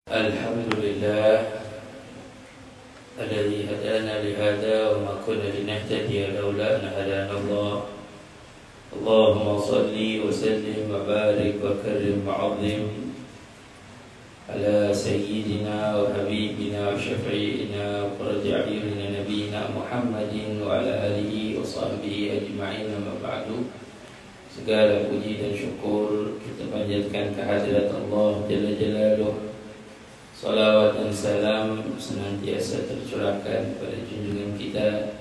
الحمد لله الذي هدانا لهذا وما كنا لنهتدي لولا أن هدانا الله. اللهم صل وسلم وبارك وكرم وعظم على سيدنا وحبيبنا وشفيعنا وقرة أعيننا نبينا محمد وعلى آله وصحبه أجمعين. أما بعد, segala puji dan syukur kita panjatkan kehadirat Allah Jalla Jalaluh. Salawat dan salam senantiasa tercurahkan pada junjungan kita,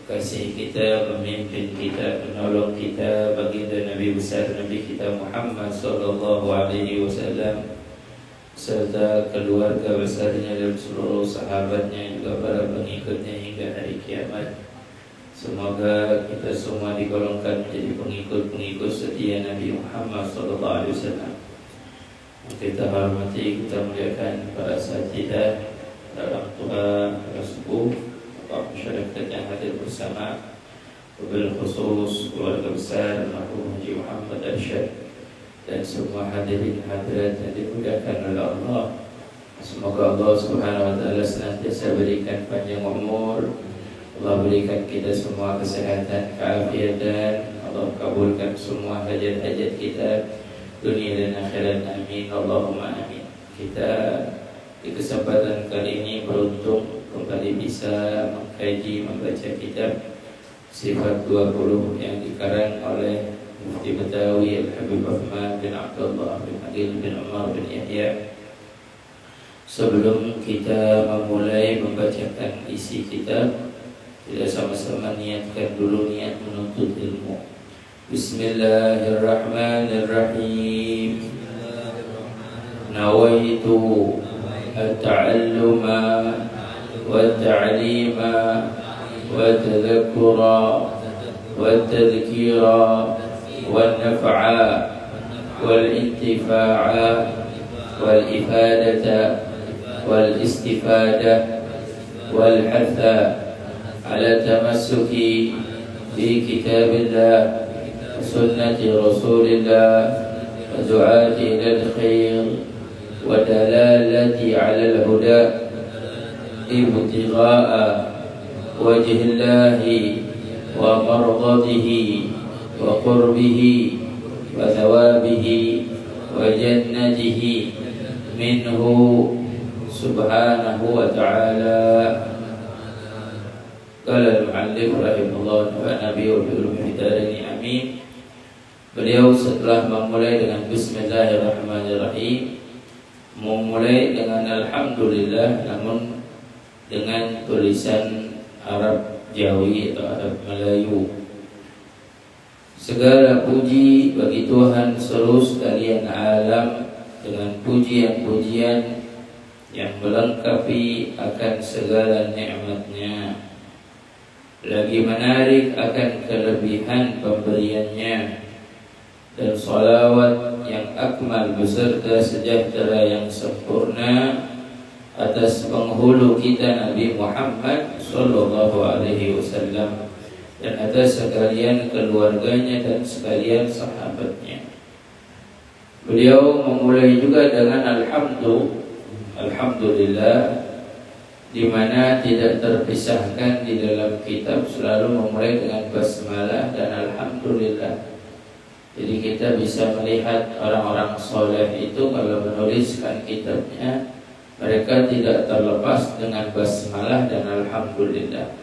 kekasih kita, pemimpin kita, penolong kita, baginda Nabi besar Nabi kita Muhammad sallallahu alaihi wasallam, serta keluarga besarnya dan seluruh sahabatnya, juga para pengikutnya hingga hari kiamat. Semoga kita semua digolongkan menjadi pengikut-pengikut setia Nabi Muhammad sallallahu alaihi wasallam. Kita hormati, kita muliakan para asatidzah, para orang tua, para sepuh, para masyarakat yang hadir bersama, wabil khusus keluarga besar almarhum Haji Muhammad Arsyad dan semua hadirin hadirat yang dimuliakan oleh Allah. Semoga Allah Subhanahu wa taala senantiasa berikan panjang umur, Allah berikan kita semua kesehatan, keafiatan, Allah kabulkan semua hajat-hajat kita dunia dan akhirat, amin Allahumma amin. Kita di kesempatan kali ini beruntung kembali bisa mengkaji, membaca kitab Sifat 20 yang dikarang oleh Mufti Betawi Al-Habib Rahman bin Abdullah bin Adil bin Umar bin Yahya. Sebelum kita memulai membacakan isi kitab, kita sama-sama niatkan dulu niat menuntut ilmu. Bismillahirrahmanirrahim. Nawaitu at-ta'alluma wat-ta'lima wat-tadhakkura wat-tadhkira wan-naf'a wal-intifa'a wal-ifadata wal-istifadah wal-hatha ala tamassuki bi kitabillah سنة رسول الله ودعاة إلى الخير ودلالة على الهدى ابتغاء وجه الله ومرضته وقربه وثوابه وجنته منه سبحانه وتعالى. قال المعلم رحمه الله ونفعنا به وبعلومه في الدارين آمين. Beliau setelah memulai dengan Bismillahirrahmanirrahim, memulai dengan Alhamdulillah, namun dengan tulisan Arab Jawi atau Arab Melayu. Segala puji bagi Tuhan seluruh sekalian alam, dengan pujian-pujian yang melengkapi akan segala nikmatnya, lagi menarik akan kelebihan pemberiannya, dan salawat yang akmal beserta sejahtera yang sempurna atas penghulu kita Nabi Muhammad sallallahu alaihi wasallam dan atas sekalian keluarganya dan sekalian sahabatnya. Beliau memulai juga dengan Alhamdulillah, di mana tidak terpisahkan di dalam kitab selalu memulai dengan basmalah dan alhamdulillah. Jadi kita bisa melihat orang-orang soleh itu kalau menuliskan kitabnya, mereka tidak terlepas dengan basmalah dan alhamdulillah.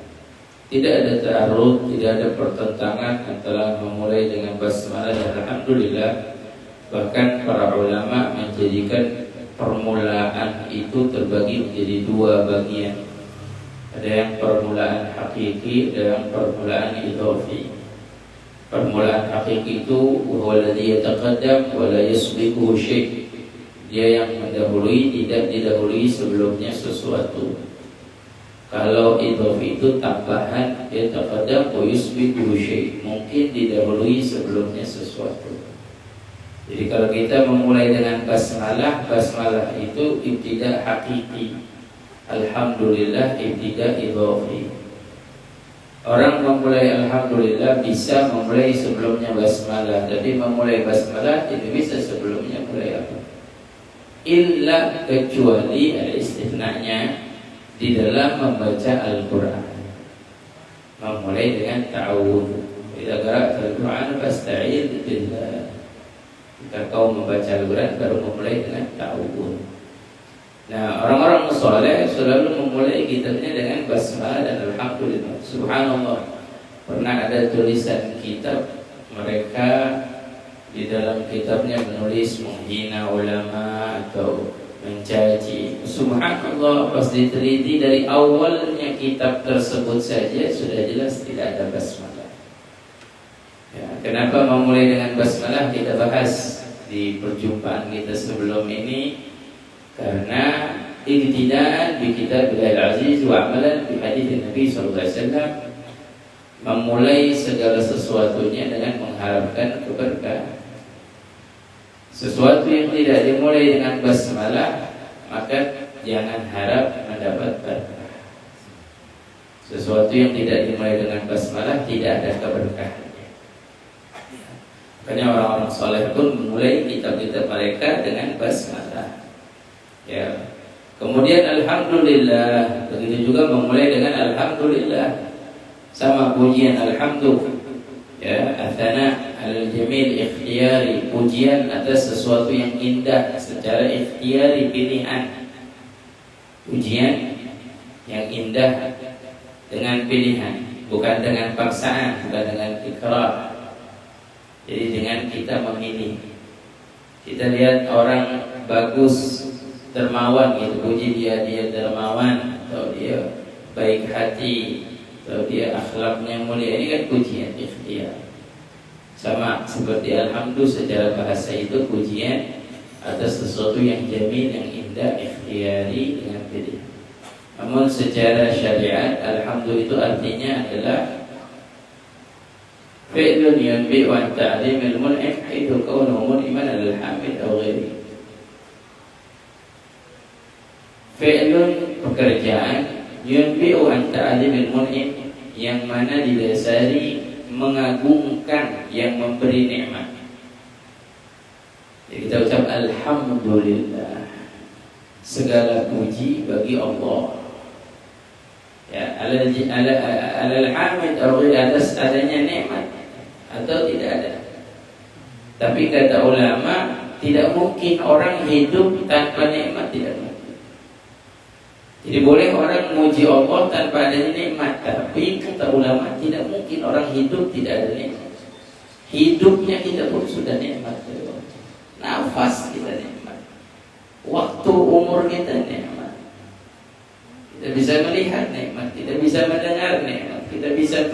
Tidak ada ta'arud, tidak ada pertentangan antara memulai dengan basmalah dan alhamdulillah. Bahkan para ulama menjadikan permulaan itu terbagi menjadi dua bagian. Ada yang permulaan hakiki, ada yang permulaan idhafi. Permulaan hakiki itu walladhi yataqaddam wa la yasbiquhu syai'. Dia yang mendahului, tidak didahului sebelumnya sesuatu. Kalau idhafi itu tambahan, yataqaddam wa yasbiquhu syai', mungkin didahului sebelumnya sesuatu. Jadi kalau kita memulai dengan basmalah, basmalah itu ibtida hakiki, alhamdulillah ibtida idhafi. Orang memulai alhamdulillah bisa memulai sebelumnya basmalah. Jadi memulai basmalah itu bisa sebelumnya mulai apa? illa kecuali ada istisnanya di dalam membaca Al-Quran. Memulai dengan ta'awudz. Idza qara'ta Al-Quran fasta'idz billah. Jika kau membaca Al-Quran baru memulai dengan ta'awudz. Nah, orang-orang saleh selalu memulai kitabnya dengan basmalah dan alhamdulillah. Subhanallah. Pernah ada tulisan kitab mereka di dalam kitabnya menulis menghina ulama atau mencaci. Subhanallah, pas diteliti dari awalnya kitab tersebut saja sudah jelas tidak ada basmalah. Ya, kenapa memulai dengan basmalah kita bahas di perjumpaan kita sebelum ini, karena iktidaan bi kitabil aziz wa amalan bi hadits Nabi sallallahu alaihi wasallam, memulai segala sesuatunya dengan mengharapkan keberkahan. Sesuatu yang tidak dimulai dengan basmalah maka jangan harap mendapat berkah. Sesuatu yang tidak dimulai dengan basmalah tidak ada keberkahannya. Makanya orang-orang saleh pun memulai kitab-kitab mereka dengan basmalah. Ya. Kemudian alhamdulillah, begitu juga memulai dengan alhamdulillah. Sama pujian alhamdulillah. Ya, athana al-jamil ikhtiyari, pujian atas sesuatu yang indah secara ikhtiyari, pilihan. Pujian yang indah dengan pilihan, bukan dengan paksaan, bukan dengan ikrar. Jadi dengan kita memilih. Kita lihat orang bagus, dermawan gitu, puji dia dermawan, atau dia baik hati, atau dia akhlaknya mulia, ini kan pujian ikhtiyar. Sama seperti alhamdulillah secara bahasa itu pujian atas sesuatu yang jamil, yang indah, ikhtiyari dengan pilihan. Namun secara syariat alhamdulillah itu artinya adalah fi'lun yunbi wa ta'limil mun'im haitsu kaunuhu mun'iman al-hamid aw ghairi. Fi'lun pekerjaan yunbi'u an ta'limil mun'im, yang mana didasari mengagungkan yang memberi nikmat. Jadi kita ucap alhamdulillah, segala puji bagi Allah. Ya, alal hamid atas adanya nikmat atau tidak ada. Tapi kata ulama, tidak mungkin orang hidup tanpa nikmat, tidak mungkin. Jadi boleh orang memuji Allah tanpa adanya nikmat, tapi kata ulama tidak mungkin orang hidup tidak ada nikmat. Hidupnya kita pun sudah nikmat. Nafas kita nikmat. Waktu umur kita nikmat. Kita bisa melihat nikmat, kita bisa mendengar nikmat, kita bisa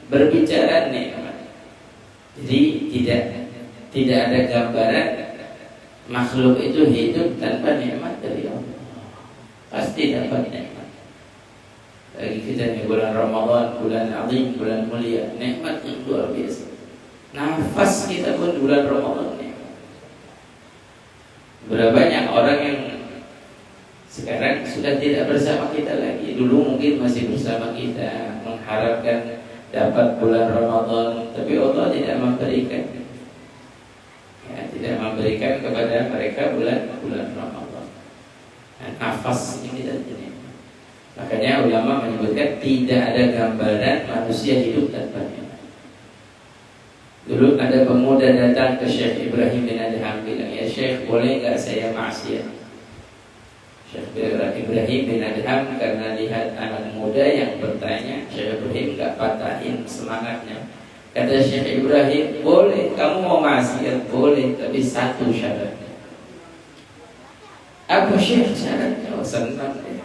berbicara nikmat. Jadi tidak ada gambaran makhluk itu hidup tanpa nikmat dari Allah. Pasti dapat nikmat. Bagi kita di bulan Ramadan, bulan azim, bulan mulia, nikmat yang luar biasa. Nafas kita pun bulan Ramadan nikmat. Berapa banyak orang yang sekarang sudah tidak bersama kita lagi. Dulu mungkin masih bersama kita, mengharapkan dapat bulan Ramadan, tapi Allah tidak memberikan. Ya, tidak memberikan kepada mereka bulan Ramadan. Nafas ini dan ini. Makanya ulama menyebutkan tidak ada gambaran manusia hidup tanpa nikmat. Dulu ada pemuda datang ke Syekh Ibrahim bin Adham, bilang, ya Syekh, boleh enggak saya maksiat? Syekh Ibrahim bin Adham karena lihat anak muda yang bertanya, Syekh Ibrahim enggak patahin semangatnya. Kata Syekh Ibrahim, boleh, kamu mau maksiat boleh, tapi satu syarat. Apa Syekh syaratnya? Oh, senang ya.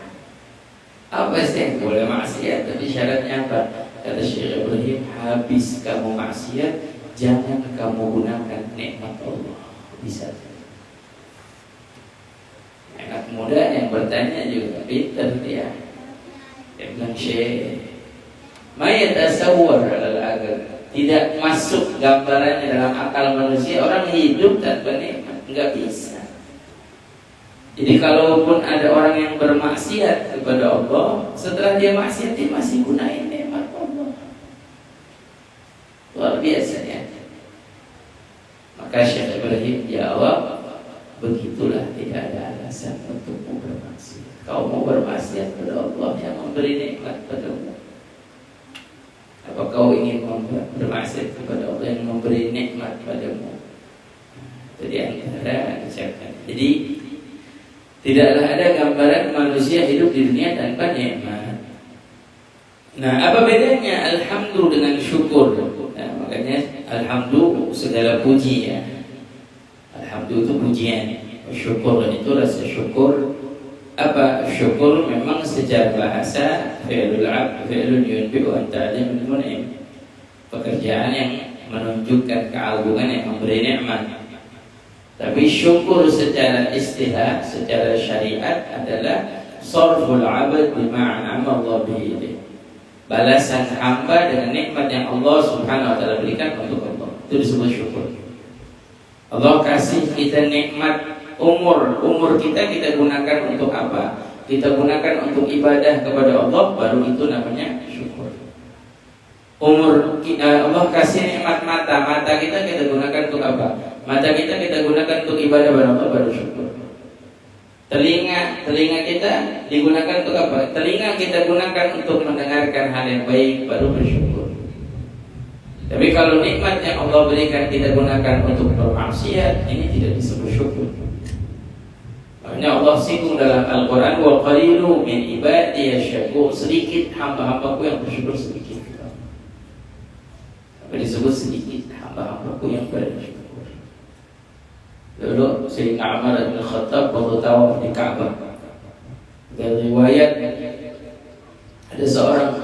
Apa sih? Boleh maksiat, tapi syaratnya apa? Kata Syekh Ibrahim, habis kamu maksiat, jangan kamu gunakan nikmat Allah. Bisa. Anak muda yang bertanya juga pintar dia. Dia bilang, Syekh, ma yatasawwar al-aql, tidak masuk gambarannya dalam akal manusia orang hidup tanpa nikmat, enggak bisa. Jadi kalaupun ada orang yang bermaksiat kepada Allah, setelah dia maksiat dia masih gunain nikmat Allah. Luar biasa ya. Maka Syekh Ibrahim jawab, begitulah tidak Kau mau bermaksiat kepada Allah yang memberi nikmat padamu? Apa kau ingin bermaksiat kepada Allah yang memberi nikmat padamu? Jadi antara ucapan. Jadi tidaklah ada gambaran manusia hidup di dunia tanpa nikmat. Nah, apa bedanya alhamdulillah dengan syukur? Nah, makanya alhamdulillah segala puji ya. Alhamdulillah itu pujian. Syukur itu rasa syukur. Apa syukur memang secara bahasa fi'lul 'abd fi'lun yunbi'u an ta'zimul mun'im. Pekerjaan yang menunjukkan keagungan yang memberi nikmat. Tapi syukur secara istilah, secara syariat adalah sarful 'abd bima an'ama Allah bihi. Balasan hamba dengan nikmat yang Allah Subhanahu wa taala berikan untuk Allah. Itu disebut syukur. Allah kasih kita nikmat umur kita gunakan untuk apa? Kita gunakan untuk ibadah kepada Allah, baru itu namanya syukur. Allah kasih nikmat mata kita gunakan untuk apa? Mata kita gunakan untuk ibadah kepada Allah, baru syukur. Telinga kita digunakan untuk apa? Telinga kita gunakan untuk mendengarkan hal yang baik, baru bersyukur. Tapi kalau nikmat yang Allah berikan kita gunakan untuk bermaksiat, ini tidak disebut syukur. Makanya Allah singgung dalam Al-Quran, wa qalilu min ibadiy syakur. Sedikit hamba-hambaku yang bersyukur, sedikit. Apa disebut sedikit hamba-hambaku yang bersyukur? Dulu Sayyidina Umar bin Khattab waktu tawaf di Ka'bah, dari riwayat ada seorang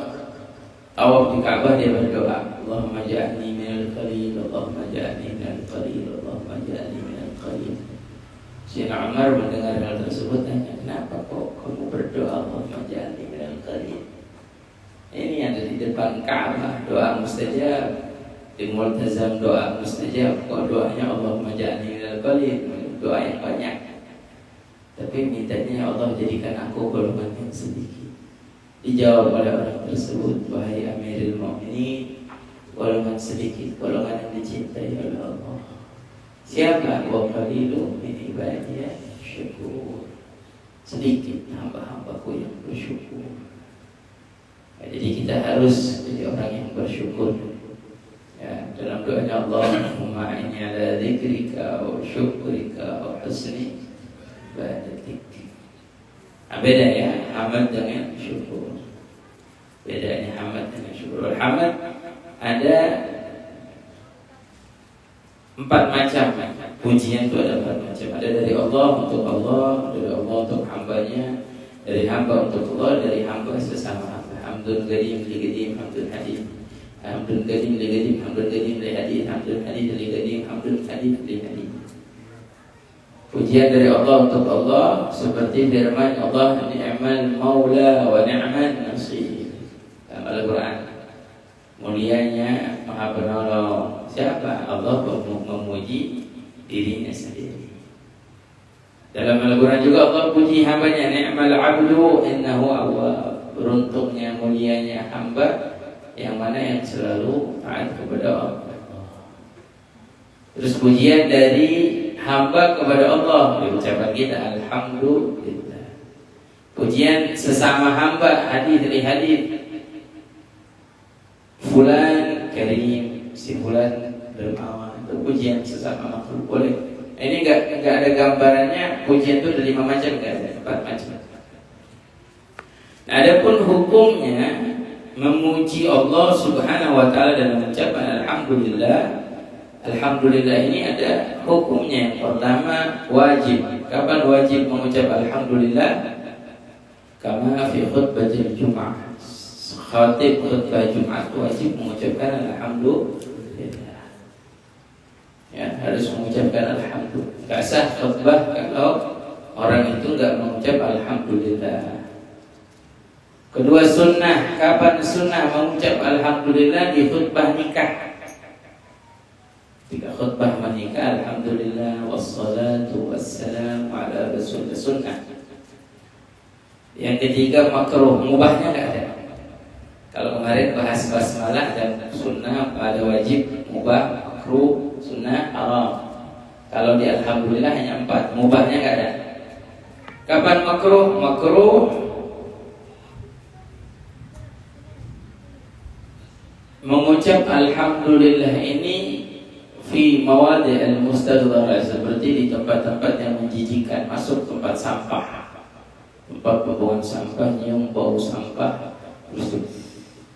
tawaf di Ka'bah, dia berdoa, Allahumma ja'alni minal qalil, Allahumma ja'alni minal qalil, Allahumma ja'alni minal qalil. Sayyidina Umar mendengar hal tersebut tanya, kenapa kok kamu berdoa Allahumma ja'alni minal qalil? Ini ada di depan Ka'bah, doa mustajab, di multazam doa mustajab, kok doanya Allahumma ja'alni minal qalil, doa yang banyak. Tapi mintanya Allah jadikan aku golongan yang sedikit. Dijawab oleh orang tersebut, wahai Amirul Mukminin, golongan sedikit, golongan yang dicintai oleh Allah. Siapa? Wa qalilu min ibadiy syakur. Sedikit hamba-hambaku yang bersyukur. Jadi kita harus jadi orang yang bersyukur. Ya, dalam doanya Allahumma inni ala dzikrika wa syukrika wa husni ibadatik. Beda ya, hamd dengan syukur. Bedanya hamd dengan syukur. Hamd ada 4 macam. Pujian itu ada 4 macam. Ada dari Allah untuk Allah, dari Allah untuk hambanya, dari hamba untuk Allah, dari hamba sesama hamba. Hamdun qadim li qadim, hamdun hadid. Hamdun qadim li qadim, hamdun qadim li hadid, hamdun hadid li qadim, hamdun hadid li hadid. Pujian dari Allah untuk Allah seperti firman Allah, ni'mal maula wa ni'man nasir. Dalam Al-Quran, mulianya Maha Penolong. Siapa? Allah memuji dirinya sendiri. Dalam Al-Quran juga Allah puji hambanya, ni'mal abdu innahu awwab. Beruntungnya, mulianya hamba yang mana yang selalu taat kepada Allah. Terus pujian dari hamba kepada Allah di ucapan kita, alhamdulillah. Pujian sesama hamba, hadis dari hadis, fulan karim, si fulan dermawan. Itu pujian sesama makhluk boleh. Ini enggak ada gambarannya. Pujian itu ada 5 macam, enggak ada 4 macam. Nah, adapun hukumnya memuji Allah Subhanahu wa taala dan mengucapkan alhamdulillah. Alhamdulillah ini ada hukumnya. Yang pertama, wajib. Kapan wajib mengucap alhamdulillah? Kama fi khutbatil Jum'ah. Khatib khutbah Jumat wajib mengucapkan alhamdulillah. Ya, harus mengucapkan alhamdulillah. Enggak sah khutbah kalau orang itu enggak mengucap alhamdulillah. Kedua, sunnah. Kapan sunnah mengucap alhamdulillah? Di khutbah nikah. Jika khutbah menikah, alhamdulillah wassalatu wassalamu ala rasulillah, sunnah. Yang ketiga, makruh, mubahnya enggak ada. Kalau kemarin bahas basmalah dan sunnah, ada wajib, mubah, makruh, sunnah, haram. Kalau di alhamdulillah hanya 4, mubahnya enggak ada. Kapan makruh? Makruh mengucap alhamdulillah ini fi mawadi' al-mustaghdharah, seperti di tempat-tempat yang menjijikkan, masuk tempat sampah, tempat pembuangan sampah, nyium bau sampah, terus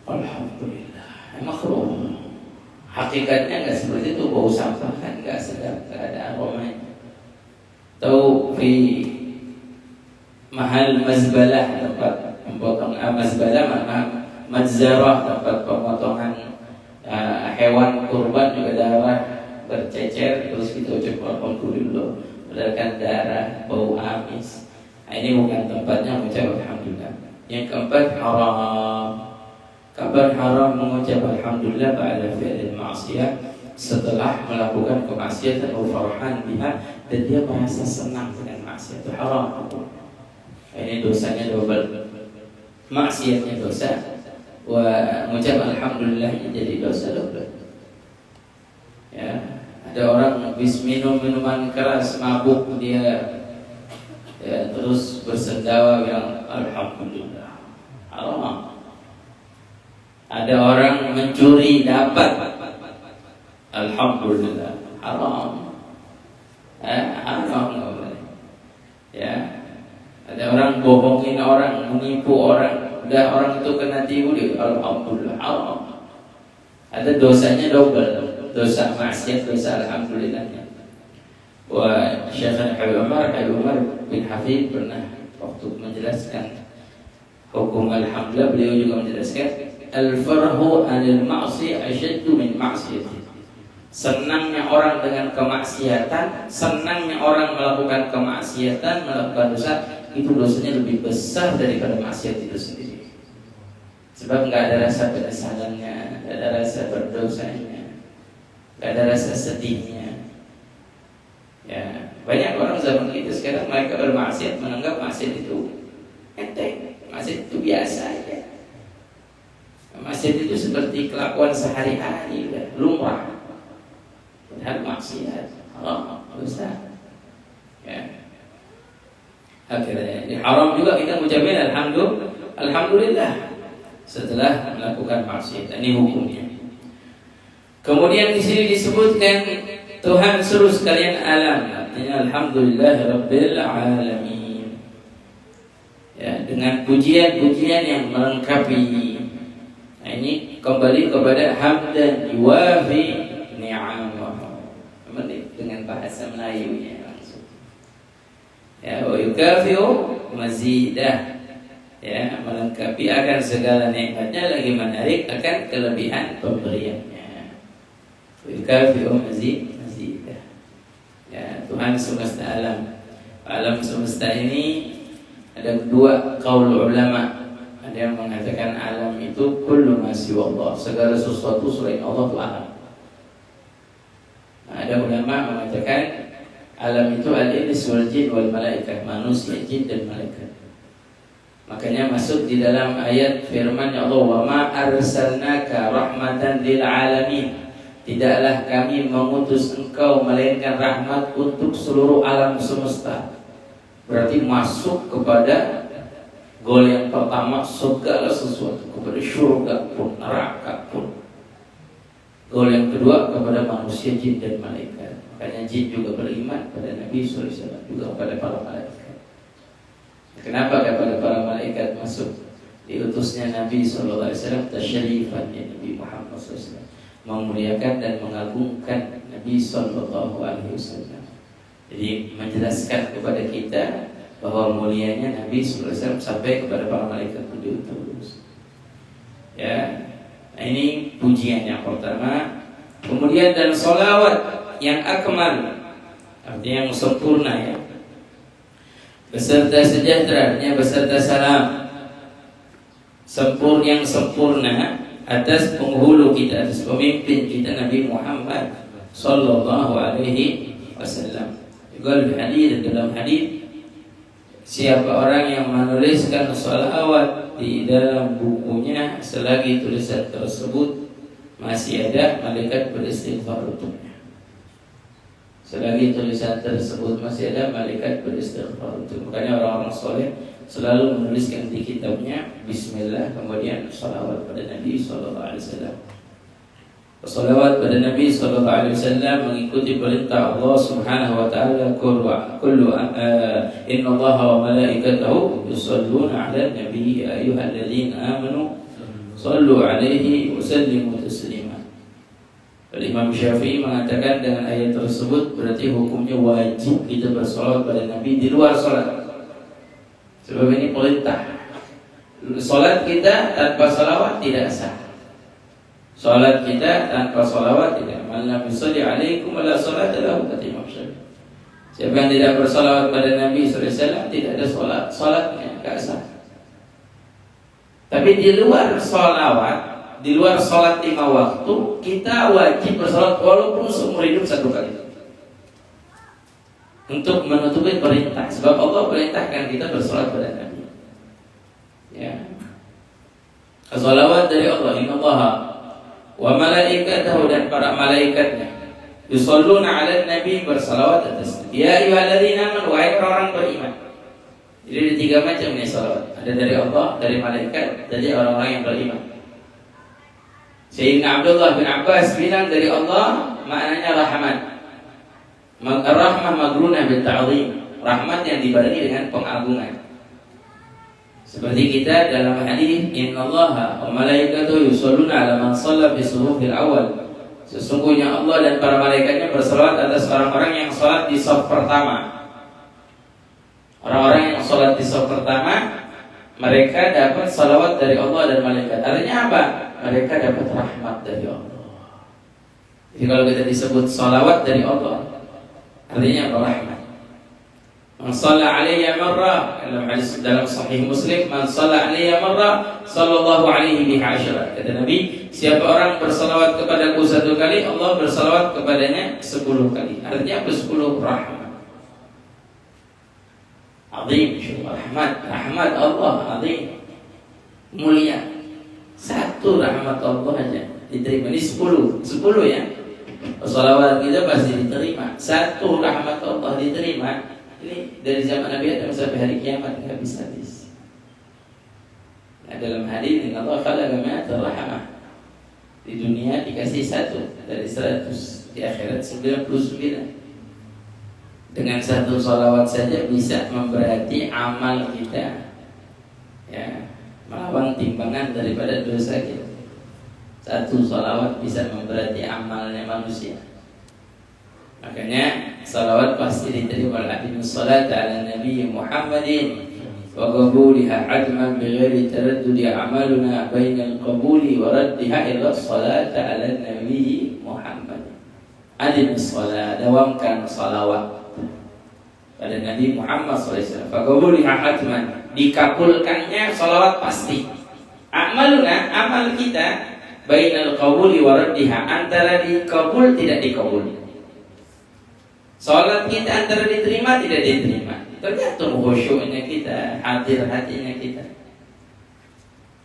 alhamdulillah, makruh. Hakikatnya enggak seperti itu, bau sampah kan enggak sedap, enggak ada aromanya. Atau fi mahal mazbalah, tempat memotong mazbalah, mazarah, tempat pemotongan hewan kurban juga darah bercecer, terus kita ucap alhamdulillah, berdasarkan darah, bau amis. Ini bukan tempatnya mengucap alhamdulillah. Yang keempat, haram. Kapan haram mengucap alhamdulillah ba'da fi'lil ma'siyah, setelah melakukan kemaksiatan, farhan biha, dan dia merasa senang dengan maksiat, itu haram. Ini dosanya double, maksiatnya dosa, wa mengucap alhamdulillah jadi dosa double. Ya, ada orang habis minum minuman keras, mabuk dia, ya, terus bersendawa bilang alhamdulillah, haram. Ada orang mencuri dapat, alhamdulillah, haram. Haram nggak boleh. Ya, ada orang bohongin orang, menipu orang, udah orang itu kena tipu dia, alhamdulillah, haram. Ada dosanya double, dosa maksiat, dosa alhamdulillahnya. Wa Syekh Habib Umar bin Hafid pernah waktu menjelaskan hukum alhamdulillah, beliau juga menjelaskan al-farhu anil ma'si asyaddu min ma'siyati. Senangnya orang dengan kemaksiatan, senangnya orang melakukan kemaksiatan, melakukan dosa, itu dosanya lebih besar daripada maksiat itu sendiri. Sebab nggak ada rasa penyesalannya, nggak ada rasa berdosanya, nggak ada rasa sedihnya. Ya, banyak orang zaman itu sekarang mereka bermaksiat, menganggap maksiat itu enteng, maksiat itu biasa aja. Maksiat itu seperti kelakuan sehari-hari, lumrah. Padahal maksiat haram, dosa. Ya. Akhirnya di haram juga kita mengucapkan alhamdulillah setelah melakukan maksiat. Ini hukumnya. Kemudian di sini disebutkan Tuhan suruh sekalian alam, artinya alhamdulillahirabbil alamin. Ya, dengan pujian-pujian yang melengkapi. Nah, ini kembali kepada hamdan yuwafi ni'amahu. Dengan bahasa Melayunya langsung. Ya, wa yukafiu mazidah. Ya, melengkapi akan segala nikmatnya, lagi menarik akan kelebihan pemberiannya. Wa yukafiu mazidah. Ya, Tuhan semesta alam. Alam semesta ini ada dua qaul ulama. Ada yang mengatakan alam itu kullu ma siwa Allah, segala sesuatu selain Allah itu alam. Ada ulama mengatakan alam itu al-ins wal jin wal malaikah, manusia, jin dan malaikat. Makanya masuk di dalam ayat firman Allah, wa ma arsalnaka rahmatan lil alamin, tidaklah kami mengutus engkau melainkan rahmat untuk seluruh alam semesta. Berarti masuk kepada gol yang pertama, segala sesuatu, kepada syurga pun, neraka pun. Gol yang kedua kepada manusia, jin dan malaikat. Makanya jin juga beriman pada Nabi SAW, juga kepada para malaikat. Kenapa kepada para malaikat masuk? Diutusnya Nabi SAW tasyrifan ya Nabi Muhammad SAW, memuliakan dan mengagungkan Nabi SAW. Jadi menjelaskan kepada kita bahwa mulianya Nabi SAW sampai kepada para malaikat pun diutus. Ya, nah ini pujian yang pertama. Kemudian dan sholawat yang akmal, artinya yang sempurna ya, beserta sejahteranya, beserta salam, yang sempurna atas penghulu kita, atas pemimpin kita Nabi Muhammad Sallallahu Alaihi Wasallam. Juga dalam hadis, siapa orang yang menuliskan sholawat di dalam bukunya selagi tulisan tersebut masih ada, malaikat beristighfar untuknya. Selagi tulisan tersebut masih ada, malaikat beristighfar. Makanya orang-orang soleh selalu menuliskan di kitabnya Bismillah, kemudian salawat pada Nabi Sallallahu Alaihi Wasallam. Salawat pada Nabi Sallallahu Alaihi Wasallam mengikuti perintah Allah Subhanahu Wa Taala. Kullu inna Allah wa malaikatahu yusalluna ala Nabi ya ayyuhalladzina amanu sallu alaihi wa sallimu taslima. Imam Syafi'i mengatakan dengan ayat tersebut berarti hukumnya wajib kita bersolawat pada Nabi di luar solat. Sebab ini perintah. Solat kita tanpa salawat tidak sah. Solat kita tanpa salawat tidak. Man lam yusalli alaikum wala salata lahu, kata Imam Syafi'i. Siapa yang tidak bersalawat pada Nabi SAW tidak ada solat, solatnya tidak sah. Tapi di luar salawat, di luar sholat 5 waktu, kita wajib bersolat walaupun seumur hidup 1 kali. Untuk menutupi perintah, sebab Allah perintahkan kita bersolat pada Nabi. Ya. Salawat dari Allah, innallaha wa malaikatahu, dan para malaikatnya yusalluna 'alan nabi, bersalawat atas Nabi. Ya ayyuhalladzina amanu, wahai orang beriman. Jadi ada 3 macam nih salawat. Ada dari Allah, dari malaikat, dari orang-orang yang beriman. Sayyidina Abdullah bin Abbas bilang dari Allah maknanya rahmat. Rahmah magrunah bil ta'zim, rahmat yang dibarengi dengan pengagungan. Seperti kita dalam hadis, innallaha wa malaikatahu yusholluna 'ala man shalla fi shuhufil awal. Sesungguhnya Allah dan para malaikatnya bersalawat atas orang-orang yang salat di shaf pertama. Orang-orang yang salat di shaf pertama, mereka dapat salawat dari Allah dan malaikat. Artinya apa? Mereka dapat rahmat dari Allah. Jadi kalau kita disebut salawat dari Allah, artinya apa? Rahmat. Man shalla alayya marra, dalam hadis dalam sahih Muslim, man shalla alayya marra sallallahu alaihi biha asyara. Kata Nabi, siapa orang bersalawat kepadaku 1 kali, Allah bersalawat kepadanya 10 kali. Artinya apa? 10 rahmat. Azim, rahmat Allah azim, mulia. 1 rahmat Allah aja diterima. Ini 10 ya. Salawat kita pasti diterima. 1 rahmat Allah diterima. Ini dari zaman Nabi Adam sampai hari kiamat nggak habis. Nah, dalam hadis ini Allah khalaqa mi'ata rahmah. Di dunia dikasih 1 dari 100, di akhirat 99. Dengan 1 salawat saja bisa memberati amal kita, ya, melawan timbangan daripada dosa kita. 1 salawat bisa memberati amalnya manusia. Makanya salawat pasti diterima. Aqimus salata ala Nabi Muhammadin wa qabuliha adman bighairi taraddudi amaluna bainal qabuli wa raddiha ila salata ala Nabi Muhammad. Aqimus salat, dawamkan salawat pada Nabi Muhammad SAW. Faqabuliha hatman, dikabulkannya salawat pasti. Amaluna, amal kita, bainal qabuli wa raddiha, antara dikabul tidak dikabul. Salat kita antara diterima tidak diterima, tergantung khusyuknya kita, hadir hatinya kita.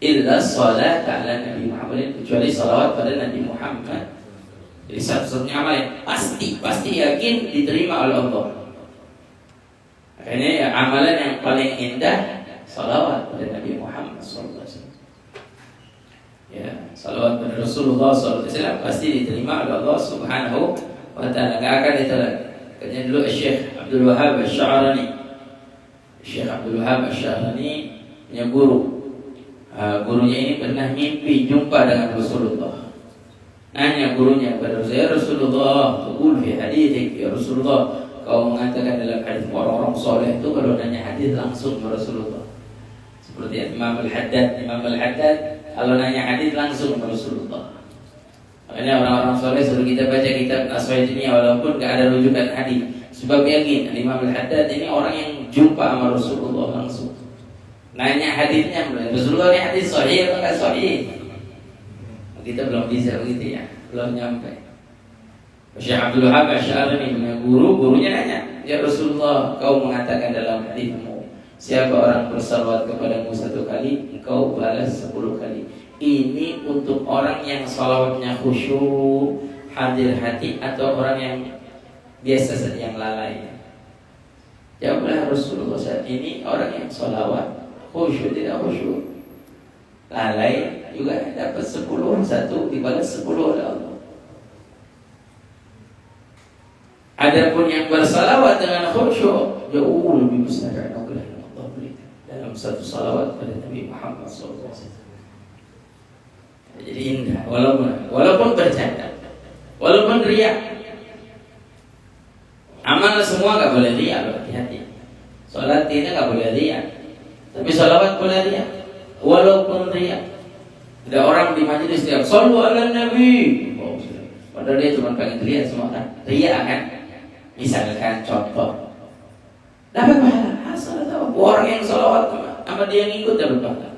Illa salat ala Nabi Muhammad, kecuali salawat pada Nabi Muhammad. Jadi satu-satunya amal yang pasti yakin diterima oleh Allah. Makanya ya, amalan yang paling indah salawat pada Nabi Muhammad SAW. Ya, salawat pada Rasulullah SAW pasti diterima oleh Allah Subhanahu wa Ta'ala. Nggak akan ditolak. Katanya dulu Syekh Abdul Wahab Asy-Sya'rani. Syekh Abdul Wahab Asy-Sya'rani punya guru. Gurunya ini pernah mimpi jumpa dengan Rasulullah. Nanya gurunya kepada Rasulullah, "Qul fi haditsik ya Rasulullah, kau mengatakan dalam hadis orang-orang soleh itu kalau nanya hadis langsung ke Rasulullah." Seperti Imam Al-Haddad kalau nanya hadis langsung ke Rasulullah. Makanya orang-orang soleh suruh kita baca kitab Aswai Dunia walaupun gak ada rujukan hadis. Sebab yakin Imam Al-Haddad ini orang yang jumpa sama Rasulullah langsung. Nanya hadisnya, Rasulullah ini hadis sahih atau enggak sahih? Kita belum bisa begitu ya, belum nyampe. Syekh Abdul Wahab Asy-Sya'rani punya gurunya nanya, "Ya Rasulullah, kau mengatakan dalam hadismu, siapa orang bersalawat kepadamu 1 kali, engkau balas 10 kali. Ini untuk orang yang salawatnya khusyuk, hadir hati, atau orang yang biasa saja yang lalai. Jawablah Rasulullah saat ini orang yang sholawat khusyuk tidak khusyuk, lalai juga dapat 10, satu dibalas 10 oleh Allah. Adapun yang bersalawat dengan khusyuk jauh lebih besar anugerah yang Allah berikan dalam satu salawat pada Nabi Muhammad SAW. Jadi indah, walaupun bercanda, walaupun riak. Amal semua nggak boleh riak, hati-hati. Salat ini nggak boleh riak, tapi salawat boleh riak, walaupun riak. Ada orang di majelis dia, sallu ala Nabi. Oh, padahal dia cuma pengen riak semua kan, riak kan. Misalkan contoh, dapat pahala, asal tahu orang yang salawat sama dia yang ikut dapat pahala.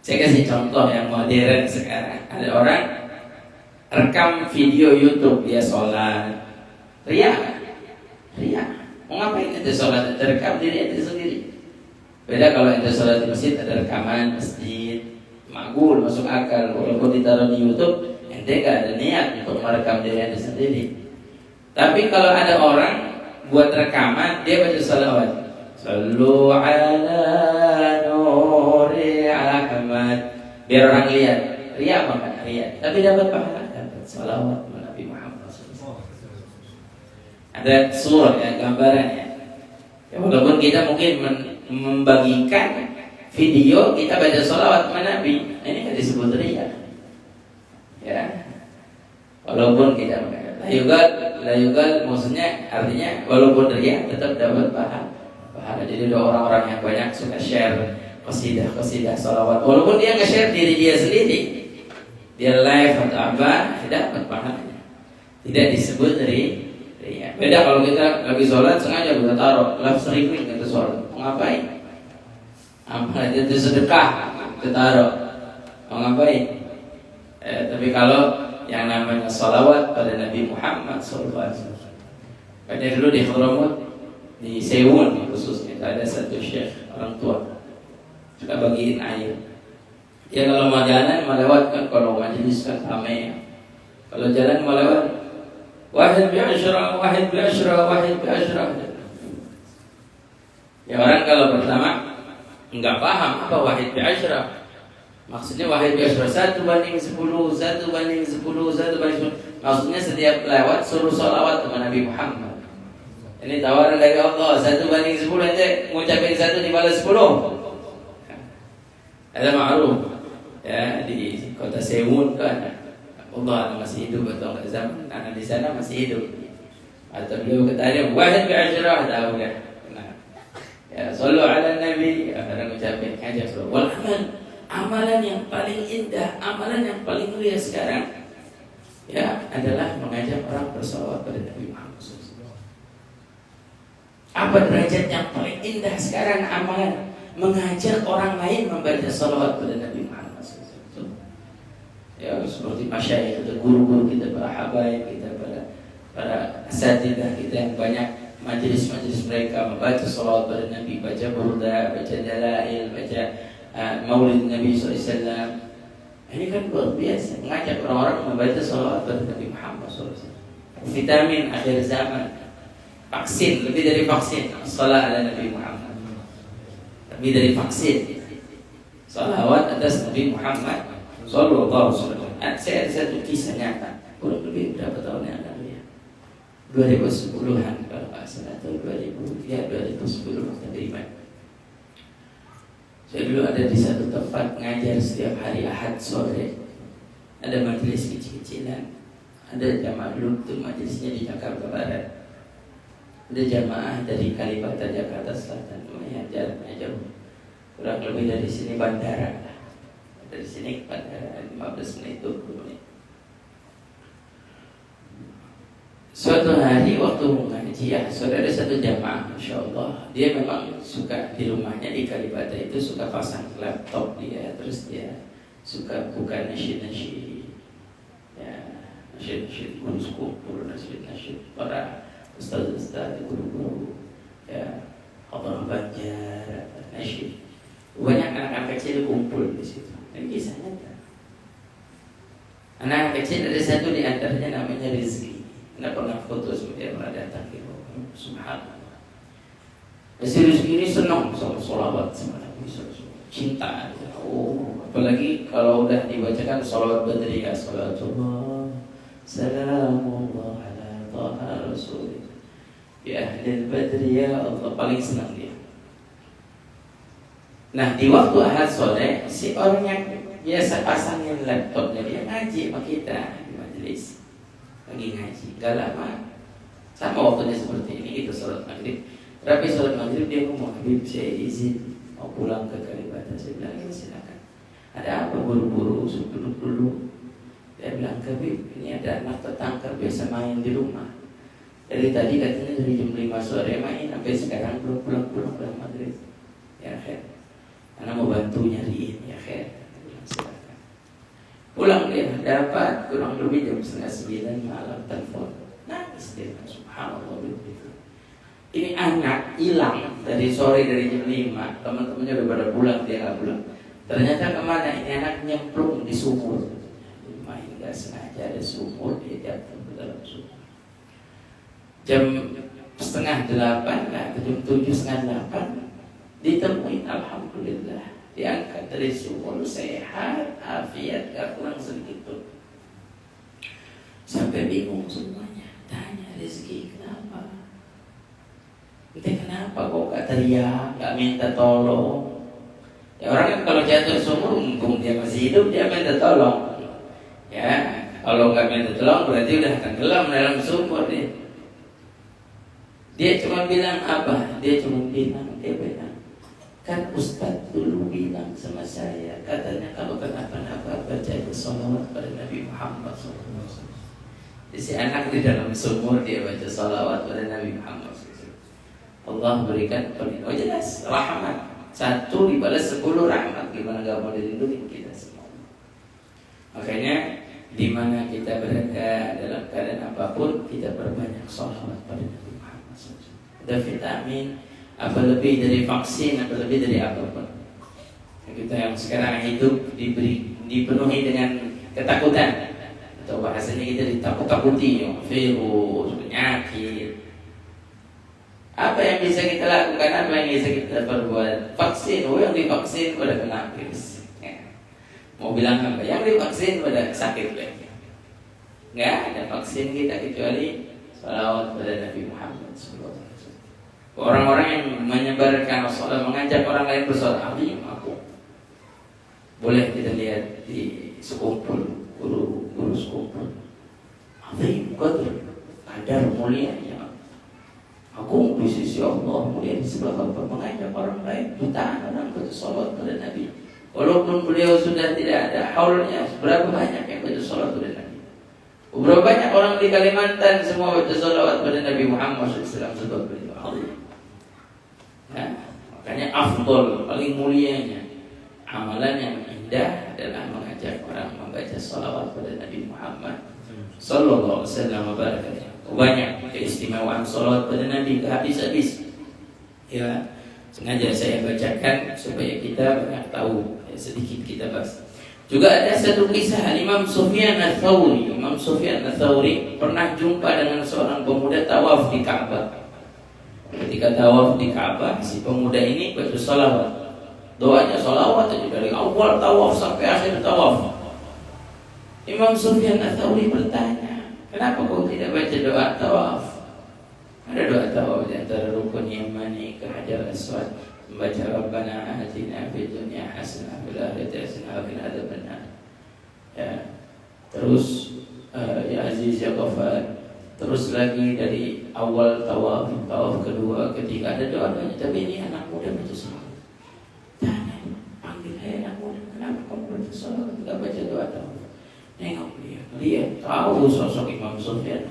Saya kasih contoh yang modern sekarang. Ada orang rekam video YouTube dia sholat, riak, mau ngapain itu sholat? Rekam diri itu sendiri. Beda kalau itu sholat di masjid, ada rekaman masjid, makbul, masuk akal. Walaupun ditaruh di YouTube, ente gak ada niat untuk merekam diri ente sendiri. Tapi kalau ada orang buat rekaman, dia baca salawat, sallu ala nuri Ahmad, biar orang lihat. Riak apa enggak? Riak. Tapi dapat pahala, dapat salawat Nabi Muhammad SAW. Ada surah ya, gambarannya. Ya, walaupun kita mungkin membagikan video kita baca salawat Nabi, ini kan disebut riak. Ya, walaupun kita layugal maksudnya artinya walaupun riak tetap dapat pahala. Jadi ada orang-orang yang banyak suka share qasidah salawat, walaupun dia nge-share diri dia sendiri, dia live atau apa, tidak dapat pahalanya. Tidak disebut riak. Beda kalau kita lagi sholat sengaja kita taruh live streaming kita sholat, mau ngapain? Amal itu sedekah kita taruh, mau ngapain? Tapi kalau yang namanya salawat pada Nabi Muhammad SAW. Pada dulu di Khurramut, di Sewun khususnya, ada satu syekh orang tua suka bagiin air. Dia kalau mau jalan melewatkan, kalau majelis kan ramai. Kalau jalan melewat, wahid bi asyra. Ya orang kalau pertama enggak paham apa wahid bi asyra. Maksudnya wahid bi asyra 1 banding 10. Maksudnya setiap lewat suruh salawat kepada Nabi Muhammad. Ini tawaran dari Allah, 1 banding 10 aja ngucapin 1 dibalas 10. Ada ma'ruf ya di kota Sewun kan. Allah masih hidup atau enggak zaman anak di sana masih hidup. Atau beliau katanya wahid bi asyra tahu kan. Nah. Ya sallu ala Nabi, orang ngucapin aja salawat. Amalan yang paling indah, amalan yang paling mulia sekarang ya adalah mengajak orang bersalawat pada Nabi Muhammad SAW. Apa derajat yang paling indah sekarang amalan? Mengajak orang lain membaca salawat pada Nabi Muhammad SAW. Ya seperti masyayikh kita, guru-guru kita, para habaib kita, para asatidzah kita yang banyak majelis-majelis mereka membaca salawat pada Nabi, baca burda, baca dalail, baca Maulid Nabi SAW. Ini kan luar biasa, mengajak orang-orang membaca salawat pada Nabi Muhammad SAW. Vitamin akhir zaman, vaksin, lebih dari vaksin, salat ala Nabi Muhammad. Lebih dari vaksin, salawat atas Nabi Muhammad Sallallahu Alaihi Wasallam. Saya ada satu kisah nyata, kurang lebih berapa tahun yang lalu ya, 2010-an kalau nggak salah, atau 2010 tadi. Saya dulu ada di satu tempat ngajar setiap hari Ahad sore. Ada majelis kecil-kecilan. Ada jamaah dulu tuh majelisnya di Jakarta Barat. Ada jamaah dari Kalibata Jakarta Selatan. Lumayan jaraknya jauh. Kurang lebih dari sini bandara. Dari sini ke bandara 15 menit 20 menit. Suatu hari waktu mengaji ya, saudara ada satu jamaah, Masya Allah, dia memang suka di rumahnya di Kalibata itu suka pasang laptop dia, terus dia suka buka nasyid-nasyid, ya nasyid-nasyid guru kumpul, nasyid-nasyid para ustaz-ustaz, guru-guru, ya Abang Banjar, nasyid. Banyak anak-anak kecil kumpul di situ. Dan kisahnya, anak-anak kecil ada satu di antaranya namanya Rizki. Anda pernah foto seperti pernah datang di bawah. Subhanallah. Serius gini senang sama sholawat sama Nabi SAW. Cinta. Oh, apalagi kalau udah dibacakan sholawat badriyah, salatullah, salamullah ala taha rasulillah. Ya ahlil badriyah, Allah paling senang dia. Nah di waktu ahad sore, si orang yang biasa pasangin laptopnya dia ngaji sama kita di majelis, lagi ngaji, gak lama, sama waktunya seperti ini, itu sholat maghrib. Tapi sholat maghrib dia ngomong, Habib saya izin mau pulang ke Kalibata. Saya bilang, ya silakan. Ada apa buru-buru, duduk dulu. Dia bilang, Habib ini ada anak tetangga biasa main di rumah. Dari tadi katanya dari jam 5 sore main sampai sekarang belum pulang maghrib. Ya khair. Karena mau bantu nyariin, ya khair. Silakan. Pulang dia dapat kurang lebih jam 8:30 malam telepon. Nangis dia, subhanallah begitu. Ini anak hilang dari sore dari jam 5, teman-temannya udah pada pulang, dia nggak pulang. Ternyata kemana? Ini anak nyemplung di sumur. Main nggak sengaja ada sumur, dia jatuh ke dalam sumur. Jam 7:30 lah, jam 7:30 ditemuin, alhamdulillah diangkat dari sumur sehat, afiat, gak kurang sedikit pun. Sampai bingung semuanya, tanya rezeki kenapa? Kenapa kok gak teriak, gak minta tolong? Ya orang kan kalau jatuh sumur, mumpung dia masih hidup, dia minta tolong. Ya, kalau gak minta tolong berarti udah tenggelam dalam sumur dia. Dia cuma bilang apa? Dia bilang, kan Ustadz dulu bilang sama saya, katanya kalau kenapa-napa baca sholawat pada Nabi Muhammad SAW. Si anak di dalam sumur dia baca sholawat pada Nabi Muhammad SAW. Allah berikan perlindungan. Oh jelas, rahmat. 1 dibalas 10 rahmat. Gimana gak mau dilindungi kita semua. Makanya di mana kita berada dalam keadaan apapun, kita perbanyak sholawat pada Nabi Muhammad SAW. Ada vitamin, apa lebih dari vaksin, apa lebih dari apapun. Kita yang sekarang hidup dipenuhi dengan ketakutan, atau bahasanya kita ditakut-takuti, virus, penyakit. Apa yang bisa kita lakukan? Apa yang bisa kita perbuat? Vaksin, yang divaksin pada kena virus. Ya. Mau bilang apa? Yang divaksin pada sakit lagi. Nggak ada vaksin kita kecuali salawat pada Nabi Muhammad SAW. Orang-orang yang menyebarkan sholat, mengajak orang lain bersolat, aku boleh kita lihat di sekumpul guru sekumpul. Azim kadar mulianya. Aku di sisi Allah, mulia di sebelah Allah, mengajak orang lain jutaan orang bersolat pada Nabi. Walaupun beliau sudah tidak ada haulnya, berapa banyak yang bersolat pada Nabi. Berapa banyak orang di Kalimantan semua bersolat pada Nabi Muhammad SAW sebab beliau azim. Nah, makanya afdol, paling mulianya amalan yang indah adalah mengajak orang membaca salawat pada Nabi Muhammad sallallahu alaihi wasallam. Banyak keistimewaan salawat pada Nabi, habis-habis. Ya, sengaja saya bacakan supaya kita banyak tahu, sedikit kita bahas. Juga ada satu kisah Imam Sufyan Ats-Tsauri. Imam Sufyan Ats-Tsauri pernah jumpa dengan seorang pemuda tawaf di Ka'bah. Ketika tawaf di Ka'bah, si pemuda ini baca salawat. Doanya salawat aja dari awal tawaf sampai akhir tawaf. Imam Sufyan Ats-Tsauri bertanya, kenapa kau tidak baca doa tawaf? Ada doa tawaf di antara rukun yamani ke Hajar Aswad, membaca Rabbana atina fid dunya hasanah fil akhirati hasanah wa qina adzabannar. Ya. Terus ya Aziz ya Ghafar. Terus lagi dari awal tawaf kedua, ketiga, ada doa-doanya. Tapi ini anak muda baca salat. Tanya, panggil anak muda, kenapa kamu baca salat, enggak baca doa tawaf? Nengok dia tahu sosok Imam Sufyan.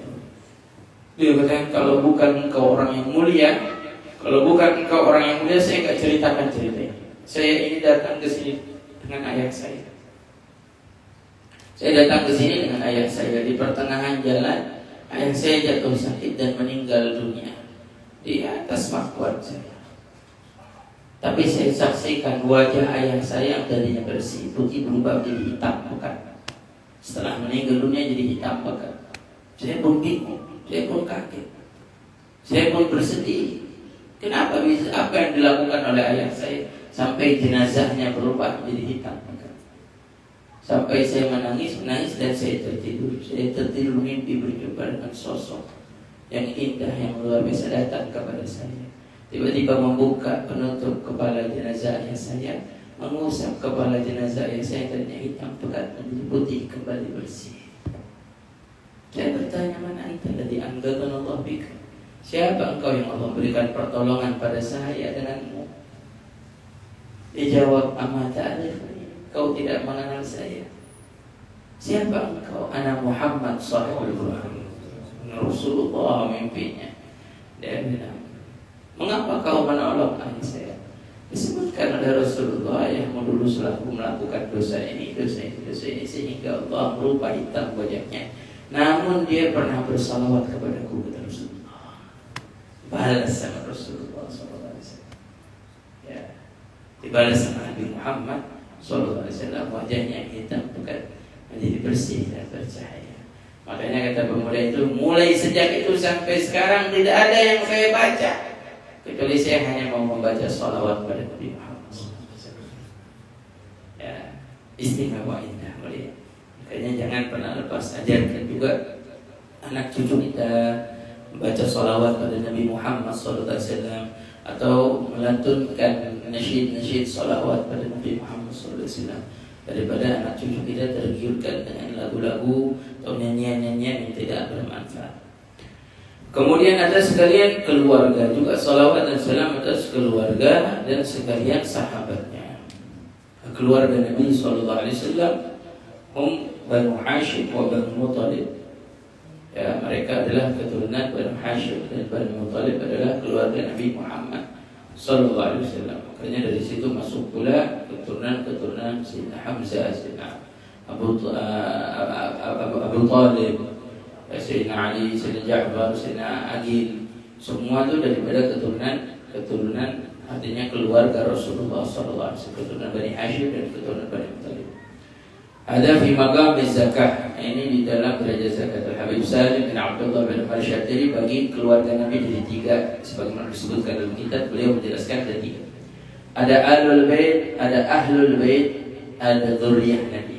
Dia katakan, kalau bukan engkau orang yang mulia, saya enggak ceritakan ceritanya. Saya ini datang ke sini dengan ayah saya. Saya datang ke sini dengan ayah saya. Di pertengahan jalan, ayah saya jatuh sakit dan meninggal dunia di atas makwan saya. Tapi saya saksikan wajah ayah saya yang tadinya bersih putih berubah menjadi hitam pekat. Setelah meninggal dunia jadi hitam pekat. Saya pun bingung, Saya pun kaget. Saya pun bersedih. Kenapa bisa apa yang dilakukan oleh ayah saya sampai jenazahnya berubah menjadi hitam? Sampai saya menangis dan saya tertidur. Saya tertidur mimpi berjumpa dengan sosok yang indah, yang luar biasa datang kepada saya. Tiba-tiba membuka penutup kepala jenazah ayah saya, mengusap kepala jenazah ayah saya, dan hitam pekat menjadi putih kembali bersih. Saya bertanya, mana anta ladzi anqadhana Allah bika? Siapa engkau yang Allah berikan pertolongan pada saya denganmu? Dia jawab, amma ta'rifuni, kau tidak mengenal saya. Siapa engkau? Ana Muhammad sallallahu alaihi wasallam. Rasulullah mimpinya. Dia bilang, mengapa kau menolong ayah saya? Disebutkan oleh Rasulullah, ayahmu dulu selaku melakukan dosa ini sehingga Allah merubah hitam wajahnya. Namun dia pernah bersalawat kepadaku, kata Rasulullah. Balas sama Rasulullah sallallahu alaihi wasallam. Ya. Dibalas sama Nabi Muhammad sallallahu alaihi wasallam, wajahnya hitam pekat menjadi bersih dan bercahaya. Makanya kata pemuda itu, mulai sejak itu sampai sekarang tidak ada yang saya baca kecuali saya hanya mau membaca salawat pada Nabi Muhammad SAW. Ya, istimewa, indah, mulia. Makanya jangan pernah lepas, ajarkan juga anak cucu kita membaca salawat pada Nabi Muhammad SAW, atau melantunkan nasyid salawat pada Nabi Muhammad SAW, daripada anak cucu kita tergiurkan dengan lagu-lagu atau nyanyian-nyanyian yang tidak bermanfaat. Kemudian ada sekalian keluarga juga, salawat dan salam atas keluarga dan sekalian sahabatnya. Keluarga Nabi SAW, Banu Hashim wa Banu Muttalib. Ya, mereka adalah keturunan Banu Hashim, dan Banu Muttalib adalah keluarga Nabi Muhammad sallallahu alaihi wasallam. Makanya dari situ masuk pula keturunan Sayyidina Hamzah, Sayyidina Abu Talib, Sayyidina Ali, Sayyidina Ja'far, Sayyidina Aqil. Semua itu daripada keturunan artinya keluarga Rasulullah sallallahu alaihi wasallam, keturunan Bani Hashim dan keturunan Bani Muttalib. Ada fi maqam zakah, ini di dalam derajat zakat. Al-Habib Salim bin Abdullah bin Umar Syatiri bagi keluarga Nabi dari tiga, sebagaimana disebutkan dalam kitab, beliau menjelaskan ada tiga. Ada ahlul bait, ada ahlul bait, ada dzurriyyah Nabi.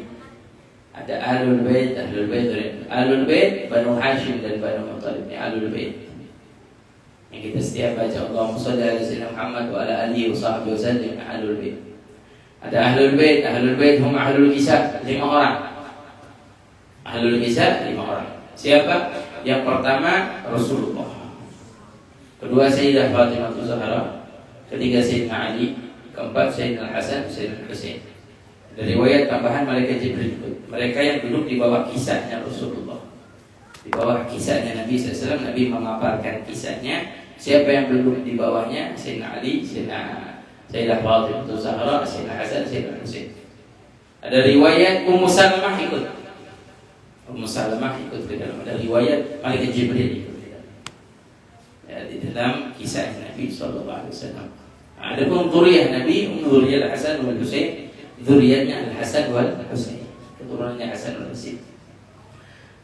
Ada ahlul bait, ahlul bait Banu Hashim dan Banu Muttalib, ini ahlul bait. Yang kita setiap baca Allahumma shalli ala sayyidina Muhammad wa ala alihi wa sahbihi wasallam, ahlul bait. Ada ahlul bait hum ahlul kisah, 5 orang. Ahlul kisah 5 orang. Siapa? Yang pertama Rasulullah, kedua Sayyidah Fatimah Zahra, ketiga Sayyidina Ali, keempat Sayyidina Hasan, Sayyidina Husain. Dari riwayat tambahan malaikat Jibril, mereka yang duduk di bawah kisahnya Rasulullah, di bawah kisahnya Nabi SAW. Nabi memaparkan kisahnya. Siapa yang duduk di bawahnya? Sayyidina Ali, Sayyidah Fatimah Zahra, Sayyidina Hasan, Sayyidina Husain. Ada riwayat Ummu Salamah ikut. Ummu Salamah ikut ke dalam. Ada riwayat malaikat Jibril ikut ke dalam. Ya, di dalam kisah Nabi sallallahu alaihi wasallam. Ada pun dzurriyyah Nabi, dzurriyyah Al-Hasan wal Husain, dzurriyyahnya Al-Hasan wal Husain, keturunannya Hasan wal Husain.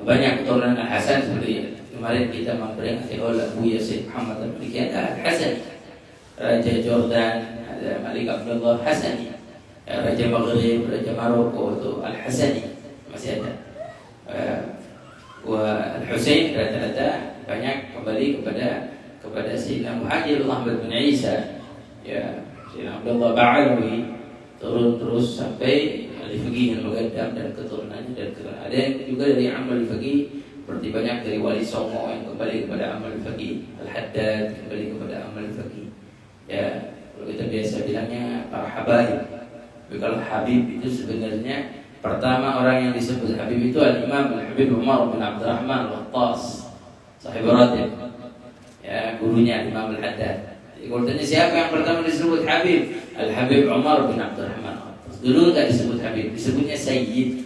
Banyak keturunan Al-Hasan, seperti kemarin kita memperingati oleh Buya Sayyid Muhammad al-Maliki Al-Hasan, Raja Jordan, ada Malik Abdullah Hasani, Raja Maghrib, Raja Maroko itu Al-Hasani masih ada. Al-Husain rata-rata banyak kembali kepada Sayyidina Muhammad Ahmad bin Isa, ya, Sayyidina Abdullah Ba'alawi, turun terus sampai Al-Faqih Al-Muqaddam dan keturunannya dan keturunan. Ada yang juga dari Amal Al-Faqih, seperti banyak dari Wali Songo yang kembali kepada Amal Al-Faqih, Al-Haddad kembali kepada Amal Al-Faqih. Ya, kalau kita biasa bilangnya para habaib. Tapi kalau Habib itu sebenarnya pertama orang yang disebut Habib itu Al-Imam Al-Habib Umar bin Abdurrahman Al-Wattas, sahib Ratib, ya, gurunya Imam Al-Haddad. Jadi kalau tanya siapa yang pertama disebut Habib, Al-Habib Umar bin Abdurrahman Al-Wattas. Dulu enggak disebut Habib, disebutnya Sayyid.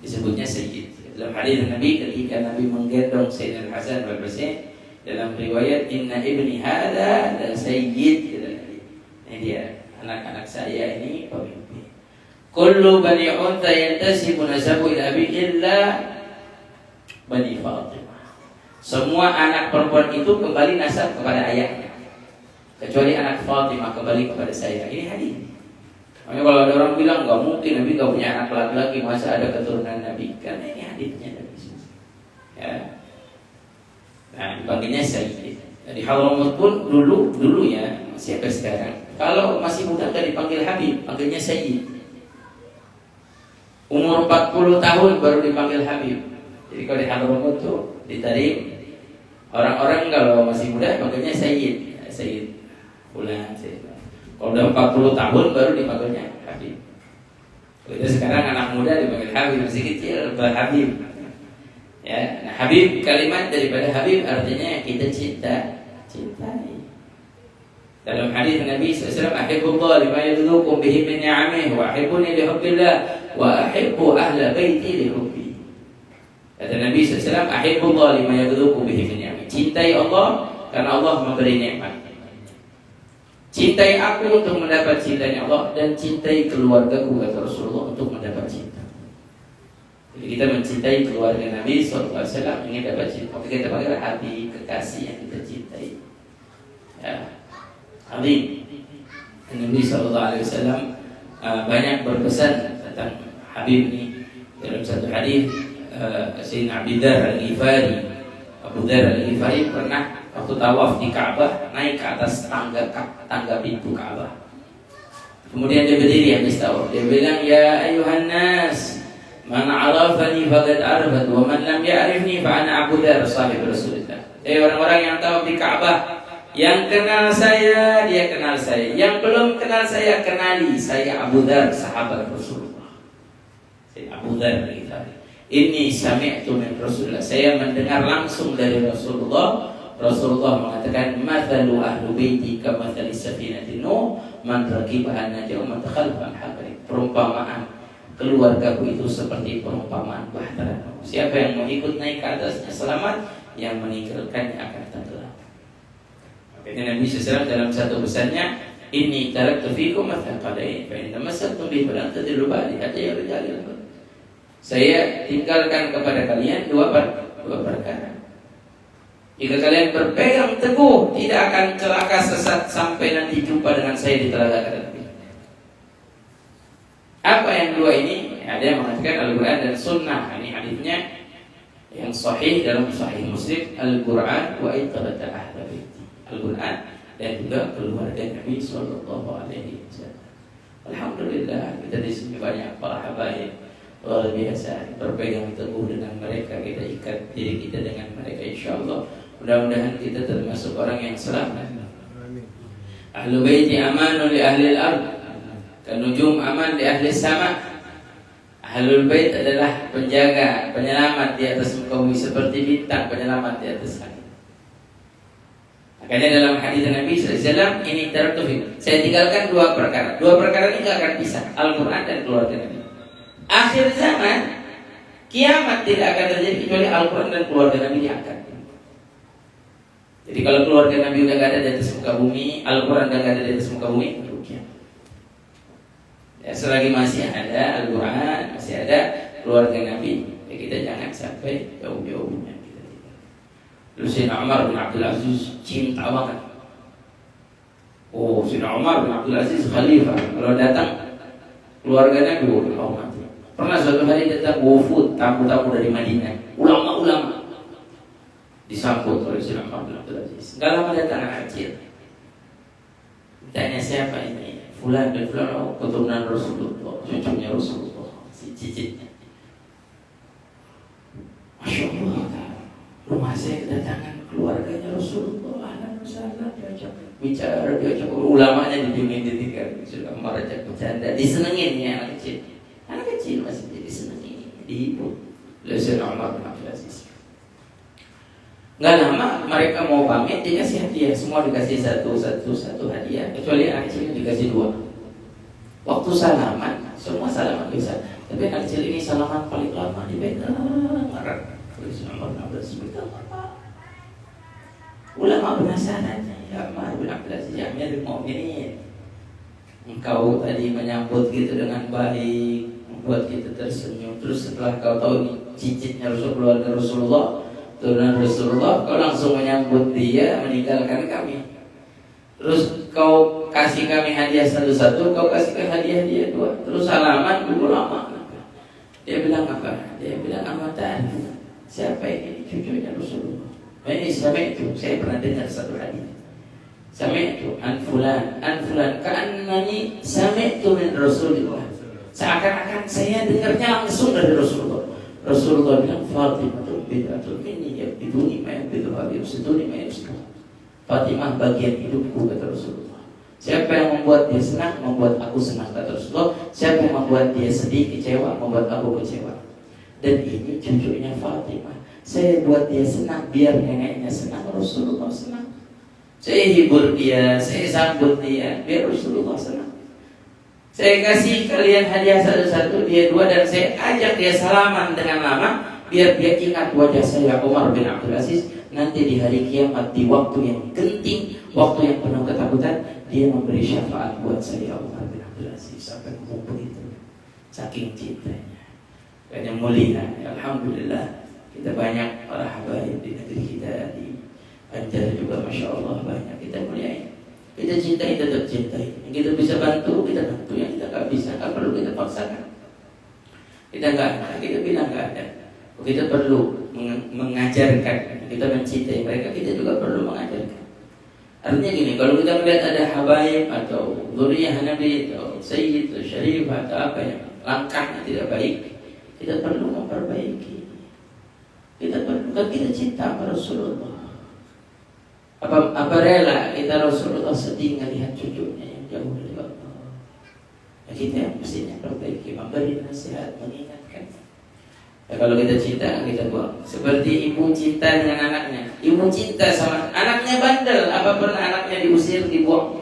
Disebutnya Sayyid. Dalam hadis Nabi ketika Nabi menggendong Sayyidina Hasan wal Husain, dalam riwayat inna ibni hadza la sayyid, ini dia anak-anak saya ini pemimpin. Kullu bani unta yantasibu nasabu ila abi illa bani Fatimah. Semua anak perempuan itu kembali nasab kepada ayahnya, kecuali anak Fatimah kembali kepada saya. Ini hadis. Makanya kalau ada orang bilang nggak mungkin Nabi nggak punya anak laki-laki, masa ada keturunan Nabi? Karena ini hadisnya Nabi. Ya. Nah, dipanggilnya Sayyid. Di Hadramaut pun dulu ya, masih sampai sekarang. Kalau masih muda nggak dipanggil Habib, panggilnya Sayyid. Umur 40 tahun baru dipanggil Habib. Jadi kalau di Hadramaut tuh ditarik. Orang-orang kalau masih muda panggilnya Sayyid, Sayyid Fulan, Sayyid. Kalau udah 40 tahun baru dipanggilnya Habib. Kalau sekarang anak muda dipanggil Habib, masih kecil Habib. Ya, nah Habib, kalimat daripada Habib artinya kita cintai. Dalam hadis Nabi SAW, ahibbullah lima yadzukum bihi min ni'amihi wa ahibbuni li hubbillah wa ahibbu ahla baiti li hubbi. Kata Nabi SAW, ahibbullah lima yadzukum bihi min ni'amihi. Cintai Allah karena Allah memberi nikmat. Cintai aku untuk mendapat cintanya Allah, dan cintai keluargaku, kata Rasulullah, untuk mendapat cinta. Jadi kita mencintai keluarga Nabi SAW ingin dapat cinta. Maka kita panggil hati kekasih yang kita cintai. Ya, Habib. Nabi SAW banyak berpesan tentang Habib ini. Dalam satu hadis, Sayyidina Abu Dzar Al-Ghifari, Abu Dzar Al-Ghifari pernah waktu tawaf di Ka'bah naik ke atas tangga pintu Ka'bah. Kemudian dia berdiri habis tawaf. Dia bilang, ya ayuhan nas, man arafani faqad arafat, wa man lam ya'rifni fa ana Abu Dzar sahib Rasulullah. Orang-orang yang tawaf di Ka'bah, yang kenal saya dia kenal saya, yang belum kenal saya kenali, saya Abu Dzar sahabat Rasulullah. Saya Abu Dzar Al-Ghifari. Ini sami'tu min Rasulullah, saya mendengar langsung dari Rasulullah. Rasulullah mengatakan, mathalu ahlu baiti kamathali safinati Nuh, man raqibaha najah wa man takhalfa anha gharq. Perumpamaan keluargaku itu seperti perumpamaan bahtera Nuh. Siapa yang mau ikut naik ke atasnya selamat, yang meninggalkannya akan tenggelam. Makanya Nabi SAW dalam satu pesannya, inni taraktu fikum mathaqalain fa inna masattum bi falan tadillu ba'di hatta yarja'al. Saya tinggalkan kepada kalian dua perkara. Jika kalian berpegang teguh, tidak akan celaka sesat sampai nanti jumpa dengan saya di telaga api. Apa yang dua ini? Ada yang mengatakan Al-Quran dan Sunnah. Ini hadisnya yang sahih dalam Sahih Muslim. Al-Quran wa ittaqata ahla baiti. Al-Quran dan juga keluarga Nabi Sallallahu Alaihi Wasallam. Alhamdulillah, kita di sini banyak para habaib luar biasa, berpegang teguh dengan mereka, kita ikat diri kita dengan mereka, insyaallah. Mudah-mudahan kita termasuk orang yang selamat. Ahlu baiti amanun li ahli al-ard, kanujum aman li ahli sama. Ahlul bait adalah penjaga, penyelamat di atas muka bumi, seperti bintang penyelamat di atas langit. Makanya dalam hadis Nabi SAW, ini tertulis, saya tinggalkan dua perkara. Dua perkara ini tidak akan pisah, Al-Quran dan keluarga Nabi. Akhir zaman, kiamat tidak akan terjadi kecuali Al-Quran dan keluarga Nabi diangkat. Jadi kalau keluarga Nabi udah gak ada di atas muka bumi, Al-Quran udah gak ada di atas muka bumi, rugian. Ya, selagi masih ada Al-Quran, masih ada keluarga Nabi, ya kita jangan sampai jauh-jauhnya kita tinggal. Lalu Sayyidina Umar bin Abdul Aziz cinta banget. Sayyidina Umar bin Abdul Aziz khalifah. Kalau datang keluarga Nabi, mati. Pernah suatu hari datang wufud, tamu-tamu dari Madinah, ulama-ulama, disambut oleh Sayyidina Umar bin Abdul Aziz. Gak lama datang anak kecil, tanya siapa ini? Fulan bin Fulan, keturunan Rasulullah, cucunya Rasulullah, si cicitnya. Masya Allah, rumah saya kedatangan keluarganya Rasulullah. Bicara, diajak ulamanya dibimbing ditinggal. Sudah merajak bercanda, disenengin ya anak kecil. Anak kecil masih jadi senengin, dihibur. Sayyidina Umar bin Abdul Aziz. Nggak lama mereka mau pamit, dikasih hadiah. Semua dikasih satu hadiah, kecuali anak kecil dikasih dua. Waktu salaman, semua salaman bisa. Tapi anak kecil ini salaman paling lama dipegang erat. Sayyidina Umar bin Abdul Aziz berkata, ulama penasaran, ya Umar bin Abdul Aziz, ya Amirul Mukminin, engkau tadi menyambut gitu dengan baik, membuat kita tersenyum. Terus setelah kau tahu ini cicitnya Rasulullah, turunan Rasulullah, kau langsung menyambut dia, meninggalkan kami. Terus kau kasih kami hadiah satu-satu, kau kasih ke hadiah dua. Terus salaman dulu lama. Dia bilang apa? Dia bilang amatan. Siapa ini? Cucunya Rasulullah. Ini sama itu. Saya pernah dengar satu hadis. Sama itu an fulan ka'annani sami'tu min Rasulullah. Seakan-akan saya dengarnya langsung dari Rasulullah. Rasulullah bilang Fatimah bid'atul minni yabiduni ma yabiduha yusituni ma yusituni. Fatimah bagian hidupku, kata Rasulullah. Siapa yang membuat dia senang, membuat aku senang, kata Rasulullah. Siapa yang membuat dia sedih, kecewa, membuat aku kecewa. Dan ini cucunya Fatimah. Saya buat dia senang, biar neneknya senang, Rasulullah senang. Saya hibur dia, saya sambut dia, biar Rasulullah senang. Saya kasih kalian hadiah satu-satu, dia dua, dan saya ajak dia salaman dengan lama, biar dia ingat wajah saya Umar bin Abdul Aziz. Nanti di hari kiamat, di waktu yang genting, waktu yang penuh ketakutan, dia memberi syafaat buat saya Umar bin Abdul Aziz. Sampai kumpul itu, saking cintanya. Yang mulia, alhamdulillah, kita banyak para habaib di negeri kita, di Banjar juga, masya Allah banyak. Kita muliain, kita cintai, tetap cintai. Yang kita bisa bantu, kita bantu. Yang kita nggak bisa, nggak perlu kita paksakan. Kita nggak ada, kita bilang nggak ada. Kita perlu mengajarkan, kita mencintai mereka, kita juga perlu mengajarkan. Artinya gini, kalau kita melihat ada habaib atau dzurriyyah Nabi atau sayyid atau syarif atau apa yang langkahnya tidak baik, kita perlu memperbaiki. Kita perlu, kan kita cinta sama Rasulullah. Apa rela kita Rasulullah sedih melihat cucunya yang jauh dari Allah? Ya, kita yang mestinya perbaiki, memberi nasihat, mengingatkan. Ya, kalau kita cinta, kita buang. Seperti ibu cinta dengan anaknya. Ibu cinta sama anaknya, bandel. Apa pernah anaknya diusir, dibuang?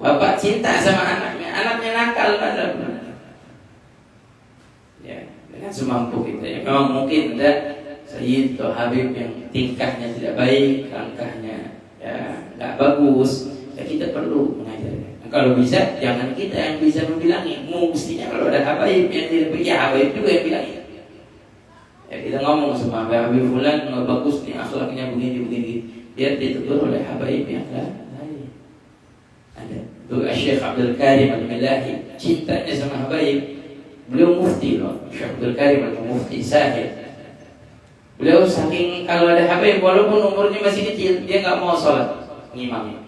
Bapak cinta sama anaknya. Anaknya nakal, bandel. Ya, dengan semampu kita. Ya, memang mungkin ada sayyid atau habib yang tingkahnya tidak baik, langkahnya ya nggak bagus. Ya, kita perlu mengajarkan. Nah, kalau bisa, jangan kita yang bisa membilangi. Mestinya kalau ada habaib yang tidak baik, ya habaib juga yang bilangin. Ya, kita ngomong sama habib fulan nggak bagus nih, akhlaknya begini. Biar ditegur oleh habaib yang lain. Ada tuh Syekh Abdul Karim Al-Milahi, cintanya sama habaib. Beliau mufti loh, Syekh Abdul Karim Al-Mufti Sahih. Beliau saking kalau ada habaib, walaupun umurnya masih kecil, dia nggak mau sholat ngimami.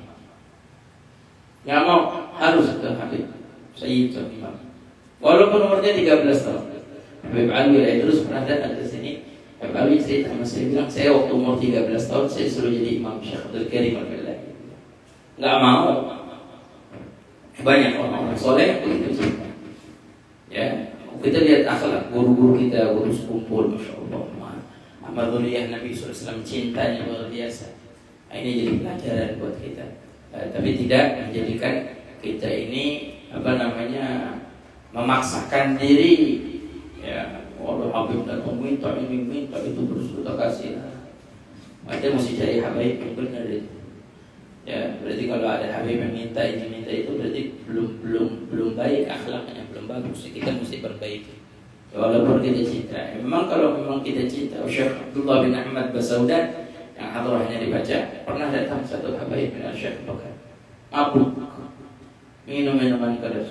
Nggak mau, harus ke habib sayyid atau imam. Walaupun umurnya 13 tahun. Habib Ali Al-Idrus pernah datang ke sini. Habib Ali cerita sama saya, bilang, saya waktu umur 13 tahun saya suruh jadi imam Syekh Abdul Karim Al-Milahi. Nggak mau. Banyak orang-orang soleh yang begitu cinta. Ya, kita lihat akhlak guru-guru kita, guru sekumpul, masya Allah. Sama dzurriyyah Nabi SAW, cintanya luar biasa. Ini jadi pelajaran buat kita. Tapi tidak menjadikan kita ini memaksakan diri. Ya, walau habib datang minta itu bersuka kasih. Ada mesti cari habaib yang benar itu. Ya, berarti kalau ada habib yang minta itu berarti belum baik akhlaknya, belum bagus. Kita mesti perbaiki. Walaupun kita cinta, memang kalau memang kita cinta. Syekh Abdullah bin Ahmad Basaudan yang hadrahnya dibaca, pernah datang satu habaib bin Syekh Bakar, mabuk, minum minuman keras.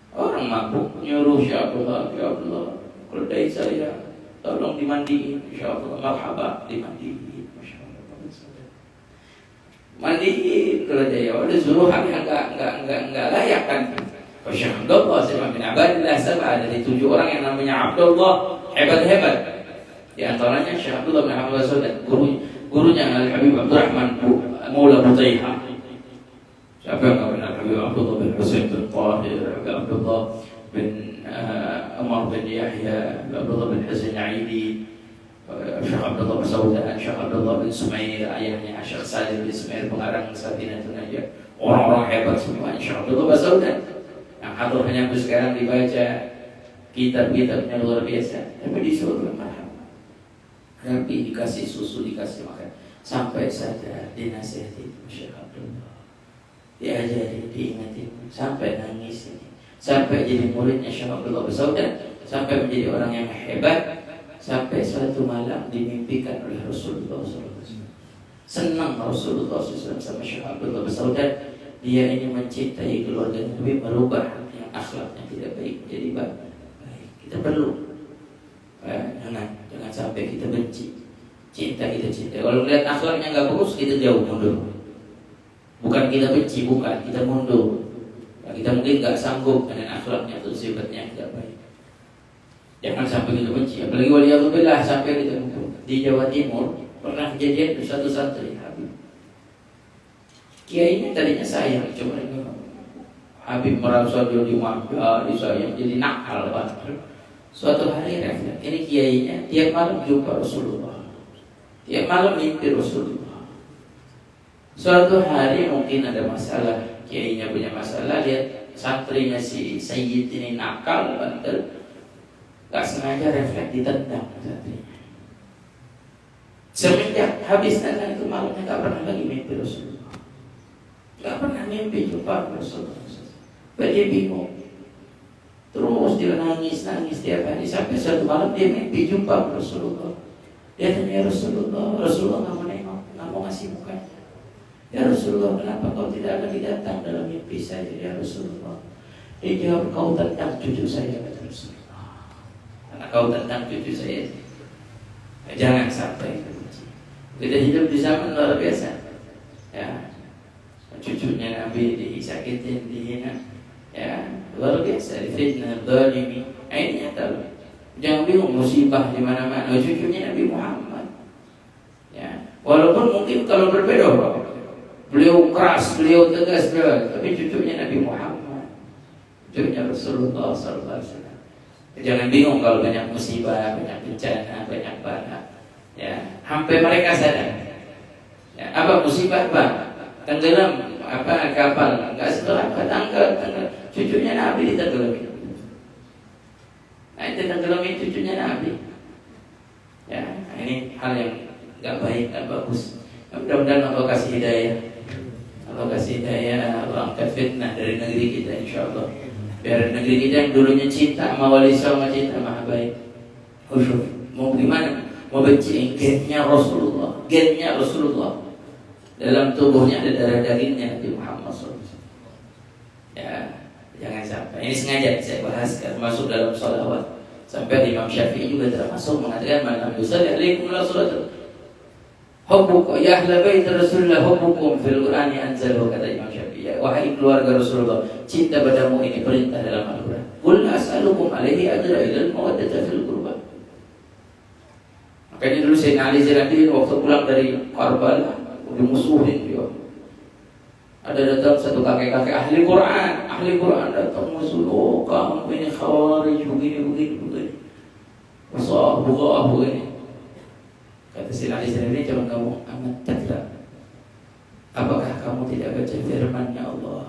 Orang mabuk nyuruh Syekh Abdullah, ya Abdullah, keledai saya tolong dimandiin. Insya Allah, marhaba, dimandiin. Masya Allah, mandiin keledai. Udah suruh hal yang enggak layak kan. Syekh Abdullah bin Abdillah Sab'ah, dari 7 orang yang namanya Abdullah hebat-hebat. Di antaranya Syekh Abdullah bin Ahmad Basaudan, gurunya Al-Habib Abdurrahman Maula Butaiha. Siapa yang tahu Al-Habib Abdullah bin Husain bin Tahir, Abdullah bin Umar bin Yahya, Abdullah bin Husain Aidi, Syekh Abdullah Basaudan, Syekh Abdullah bin Sumair, ayahnya Syekh Salim bin Sumair, pengarang Safinatun Najah. Orang-orang hebat semua. Syekh Abdullah Basaudan yang hadrahnya sekarang dibaca, kitab-kitabnya luar biasa. Tapi disuruh marhab, Nabi dikasih susu, dikasih makan, sampai saja dinasihati Syekh Abdullah, diajari, diingatin, sampai nangis ini, sampai jadi muridnya Syekh Abdullah Basaudan, sampai menjadi orang yang hebat, sampai suatu malam dimimpikan oleh Rasulullah SAW. Senang Rasulullah SAW sama Syekh Abdullah Saudan. Dia ini mencintai keluarga Nabi, merubah yang akhlaknya tidak baik menjadi baik. Kita perlu jangan sampai kita benci. Cinta kita cinta. Kalau lihat akhlaknya nggak bagus, kita jauh mundur. Bukan kita benci, bukan kita mundur. Kita mungkin nggak sanggup dengan akhlaknya atau sifatnya tidak baik. Jangan sampai kita benci. Apalagi waliyadzubillah sampai kita mundur. Di Jawa Timur pernah kejadian di satu santri Habib. Kiainya tadinya sayang, cuma Habib merasa dia dimanja, disayang, jadi nakal banget. Suatu hari refleks, ini kiainya tiap malam jumpa Rasulullah, tiap malam mimpi Rasulullah. Suatu hari mungkin ada masalah, kiainya punya masalah, lihat santrinya si Sayyid ini nakal, bandel, gak sengaja refleks ditendang santrinya. Semenjak habis nendang itu malamnya gak pernah lagi mimpi Rasulullah, gak pernah mimpi jumpa Rasulullah. Dia bingung. Terus dia nangis tiap hari sampai suatu malam dia mimpi jumpa Rasulullah. Dia tanya Rasulullah nggak mau nengok, nggak mau ngasih mukanya. Ya Rasulullah, kenapa kau tidak lagi datang dalam mimpi saya? Ya Rasulullah. Dia jawab, kau tentang cucu saya, kata Rasulullah. Karena kau tentang cucu saya. Jangan sampai kita hidup di zaman luar biasa. Ya, cucunya Nabi disakitin, dihina. Ya, luar biasa, difitnah, zalimi. Ini nyata loh. Jangan bingung musibah di mana-mana. Cucunya Nabi Muhammad. Ya, walaupun mungkin kalau berbeda, beliau keras, beliau tegas, tapi cucunya Nabi Muhammad, cucunya Rasulullah SAW. Jangan bingung kalau banyak musibah, banyak bencana, banyak bala. Ya, sampai mereka sadar. Ya, apa musibah apa? Tenggelam apa kapal? Enggak setelah tanggal. Cucunya Nabi ditenggelami. Nah, itu tenggelamin cucunya Nabi. Ya, ini hal yang enggak baik, enggak bagus. Mudah-mudahan Allah kasih hidayah. Allah kasih hidayah, Allah angkat fitnah dari negeri kita insyaallah. Biar negeri kita yang dulunya cinta sama wali sama cinta sama baik. Khusyuk. Mau gimana? Mau benci gennya Rasulullah. Gennya Rasulullah. Dalam tubuhnya ada darah dagingnya Nabi Muhammad SAW. Ya, jangan sampai. Ini sengaja saya bahas termasuk dalam sholawat. Sampai Imam Syafi'i juga termasuk mengatakan man yusalli alaikum la salat. Hubbukum ya ahla bait Rasulullah hubbukum fil Qur'ani anzalu, kata Imam Syafi'i. Ya, wahai keluarga Rasulullah, cinta padamu ini perintah dalam Al-Qur'an. Qul as'alukum alaihi ajra ila al-mawaddata fil qurba. Makanya dulu Sayyidina Ali Zainal waktu pulang dari Karbala dimusuhin dia. Ada datang satu kakek-kakek ahli Quran datang musuh, kamu ini khawarij begini. Masa buka begini. Kata si Ali ini cuma kamu amat tidak. Apakah kamu tidak baca firman-Nya Allah?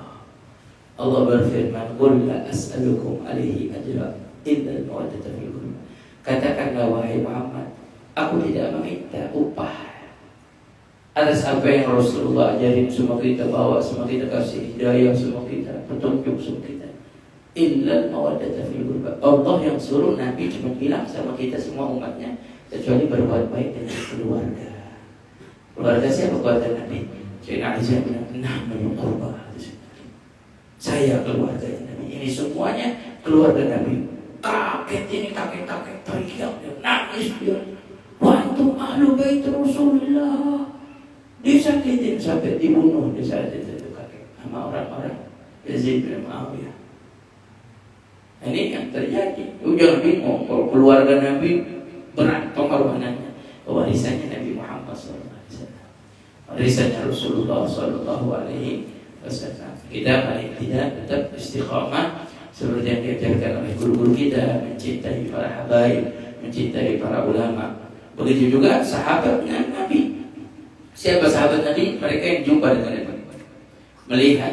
Allah berfirman, "Qul la as'alukum alaihi ajra illa al-mawaddata fil qurba." Katakanlah wahai Muhammad, aku tidak meminta upah atas apa yang Rasulullah ajarin, semua kita bawa, semua kita kasih hidayah, semua kita petunjuk, semua kita. Illal mawaddata fil qurba. Allah yang suruh Nabi cuma bilang sama kita semua umatnya, kecuali berbuat baik dengan keluarga. Keluarga siapa keluarga Nabi? Sayyidina Ali bilang, nahnu qurba. Saya keluarga Nabi. Ini semuanya keluarga Nabi. Kakek ini kakek-kakek teriak, nangis dia. Wantum ahlu bait Rasulullah. Disakitin sampai dibunuh di saat itu kakek sama orang-orang Yazid bin Muawiyah. Ini yang terjadi. Jangan bingung kalau keluarga Nabi berat pengorbanannya. Warisannya Nabi Muhammad SAW, warisannya Rasulullah SAW. Kita paling tidak tetap istiqamah seperti yang diajarkan oleh guru-guru kita, mencintai para habaib, mencintai para ulama. Begitu juga sahabatnya Nabi. Siapa sahabat Nabi? Mereka yang jumpa dengan Nabi, melihat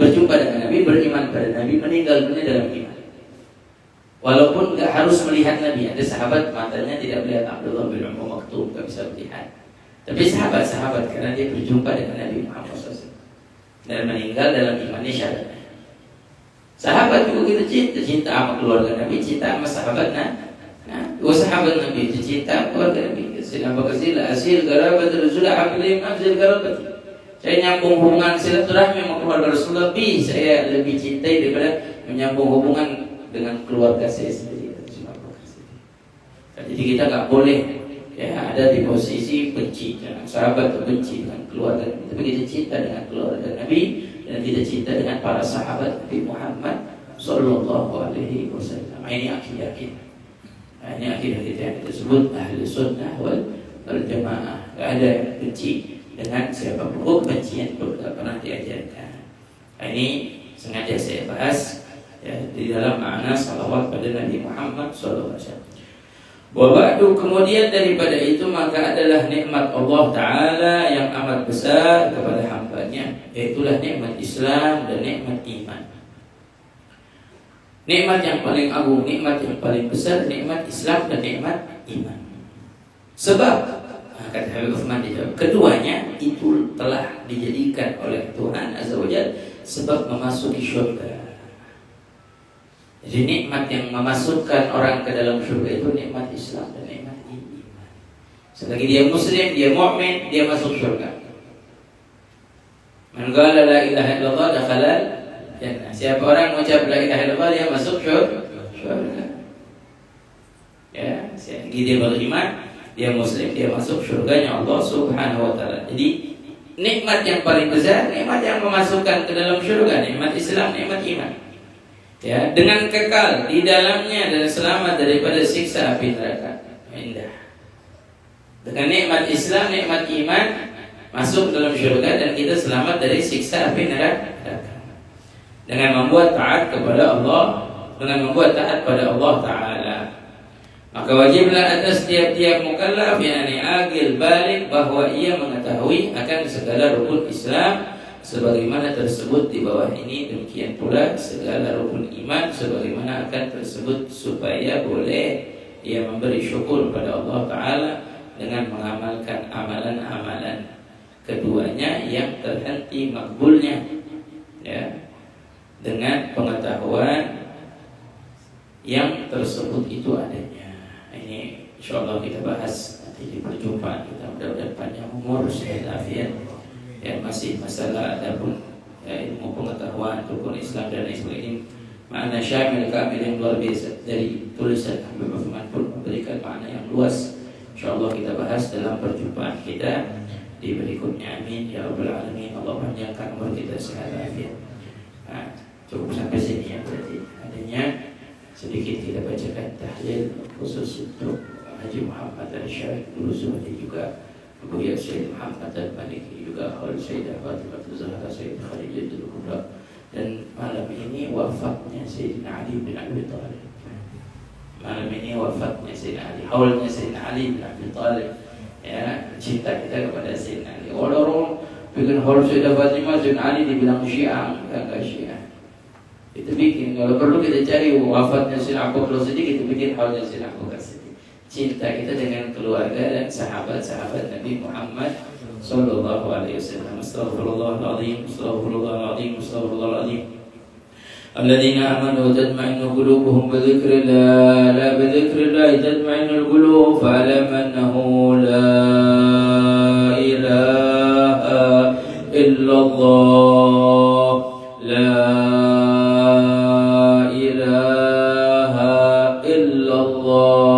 berjumpa dengan Nabi, beriman pada Nabi, meninggal dunia dalam iman. Walaupun tidak harus melihat Nabi. Ada sahabat matanya tidak melihat Abdullah bin Umar Maktum, tidak bisa melihat. Tapi sahabat-sahabat karena dia berjumpa dengan Nabi Muhammad SAW dan meninggal dalam imannya syahadat. Sahabat juga kita cinta sama keluarga Nabi, cinta sama sahabat Nabi. sahabat Nabi itu cinta keluarga Nabi. Sayyidina Abu Bakar Siddiq asil garabat Rasulullah hablin afzal garabat. Saya nyambung hubungan silaturahmi sama keluarga Rasulullah lebih saya lebih cintai daripada menyambung hubungan dengan keluarga saya sendiri. Jadi kita nggak boleh ya ada di posisi benci dengan sahabat atau benci dengan keluarga Nabi. Tapi kita cinta dengan keluarga Nabi dan kita cinta dengan para sahabat Nabi Muhammad Sallallahu Alaihi Wasallam. Ini akidah kita. Ini akidah kita yang kita sebut ahli sunnah wal jamaah. Gak ada yang benci dengan siapapun, kebencian itu tidak pernah diajarkan. Ini sengaja saya bahas ya, di dalam makna salawat pada Nabi Muhammad Sallallahu Alaihi Wasallam. Wabadu kemudian daripada itu maka adalah nikmat Allah Ta'ala yang amat besar kepada hambanya, yaitulah nikmat Islam dan nikmat iman. Nikmat yang paling agung, nikmat yang paling besar, nikmat Islam dan nikmat iman. Sebab kata Habib Uthman dijawab, keduanya itu telah dijadikan oleh Tuhan Azza wa Jalla sebab memasuki syurga. Jadi nikmat yang memasukkan orang ke dalam syurga itu nikmat Islam dan nikmat iman. Selagi dia muslim, dia mukmin, dia masuk syurga. Man qala la ilaha illallah dakhala jannah. Siapa orang mengucap la ilaha illallah dia masuk syurga. Ya, selagi dia beriman, dia muslim, dia masuk syurganya Allah Subhanahu wa taala. Jadi nikmat yang paling besar, nikmat yang memasukkan ke dalam syurga, nikmat Islam, nikmat iman. Ya, dengan kekal di dalamnya dan selamat daripada siksa api neraka. Indah. Dengan nikmat Islam, nikmat iman masuk dalam syurga dan kita selamat dari siksa api neraka. Dengan membuat taat kepada Allah, dengan membuat taat pada Allah Ta'ala. Maka wajiblah atas tiap-tiap mukallaf yakni aqil balik bahwa ia mengetahui akan segala rukun Islam sebagaimana tersebut di bawah ini, demikian pula segala rukun iman sebagaimana akan tersebut supaya boleh ia memberi syukur pada Allah Ta'ala dengan mengamalkan amalan-amalan keduanya yang terhenti makbulnya ya, dengan pengetahuan yang tersebut itu adanya. Ini insyaallah kita bahas nanti di perjumpaan kita, mudah-mudahan panjang umur, sehat afiat. Ya, masih masalah adapun ya, ilmu pengetahuan rukun Islam dan lain sebagainya. Makna syamil kamil yang luar biasa dari tulisan Habib Uthman pun memberikan makna yang luas. Insyaallah kita bahas dalam perjumpaan kita di berikutnya. Amin ya rabbal alamin. Allah panjangkan umur kita, sehat afiat. Nah, cukup sampai sini ya, berarti adanya sedikit kita bacakan tahlil khusus untuk Haji Muhammad Al-Syarif dulu seperti juga Buya Syed Muhammad Al-Maliki, juga Khal Sayyidah Fatimah Zahra, Sayyid Khadijah Al-Kubra. Dan malam ini wafatnya Sayyidina Ali bin Abi Thalib. Malam ini wafatnya Sayyidina Ali, haulnya Sayyidina Ali bin Abi Thalib. Ya, cinta kita kepada Sayyidina Ali. Orang-orang bikin haul Sayyidah Fatimah, Sayyidina Ali dibilang Syiah, enggak Syiah. Kita bikin, kalau perlu kita cari wafatnya Sayyidina Abu Bakar Siddiq, kita bikin haulnya Sayyidina Abu Bakar Siddiq. Cinta kita dengan keluarga dan sahabat-sahabat Nabi Muhammad Sallallahu Alaihi Wasallam. Astaghfirullahaladzim, astaghfirullahaladzim, astaghfirullahaladzim. Alladzina amanu tatma'innu qulubuhum bi dzikrillah, la bi dzikrillah tatma'innul qulub, fa'lam annahu la ilaha illallah, la ilaha illallah.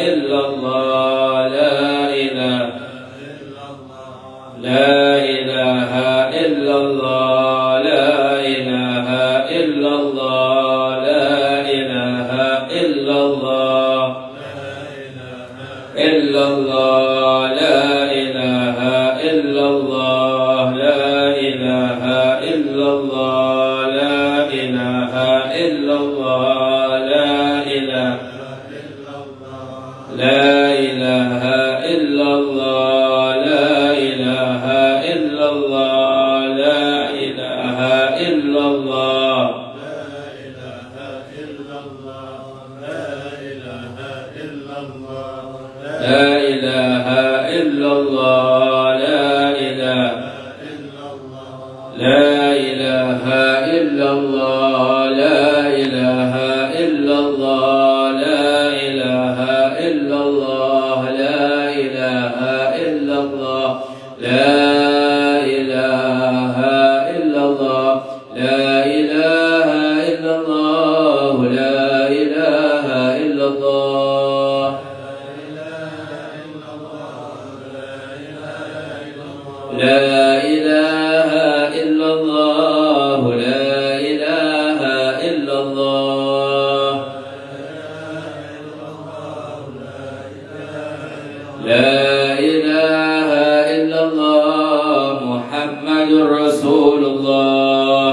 illallah, la إلا الله لا إله إلا الله لا إله إلا الله لا إله إلا الله لا إله إلا الله لا إله لا إله إلا الله لا إله إلا الله لا إله إلا الله لا إله إلا الله لا إله إلا الله لا إله إلا الله لا إله إلا الله لا إله إلا الله لا إله إلا الله لا إله إلا الله محمد رسول الله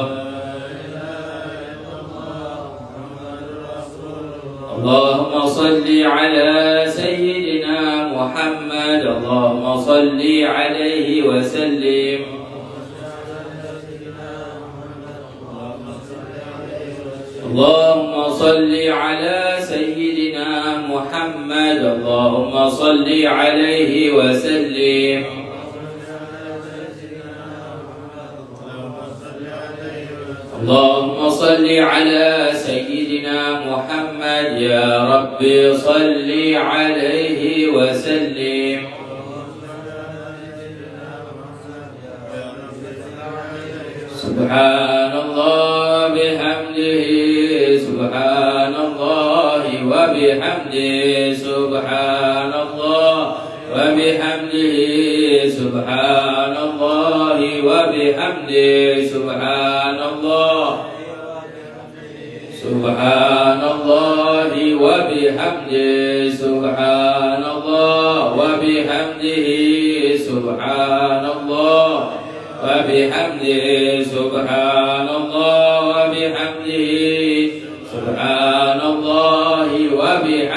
اللهم صل على سيدنا محمد اللهم صل عليه وسلم اللهم صل على سيدنا محمد اللهم صل عليه وسلم اللهم صل على سيدنا محمد يا رب صل عليه وسلم سبحان الله بحمده سبحان الله وبحمده سبحان الله وبحمده سبحان الله وبحمده سبحان الله سبحان الله وبحمده سبحان الله وبحمده سبحان الله وبحمده سبحان الله وبحمده سبحان الله وبحمده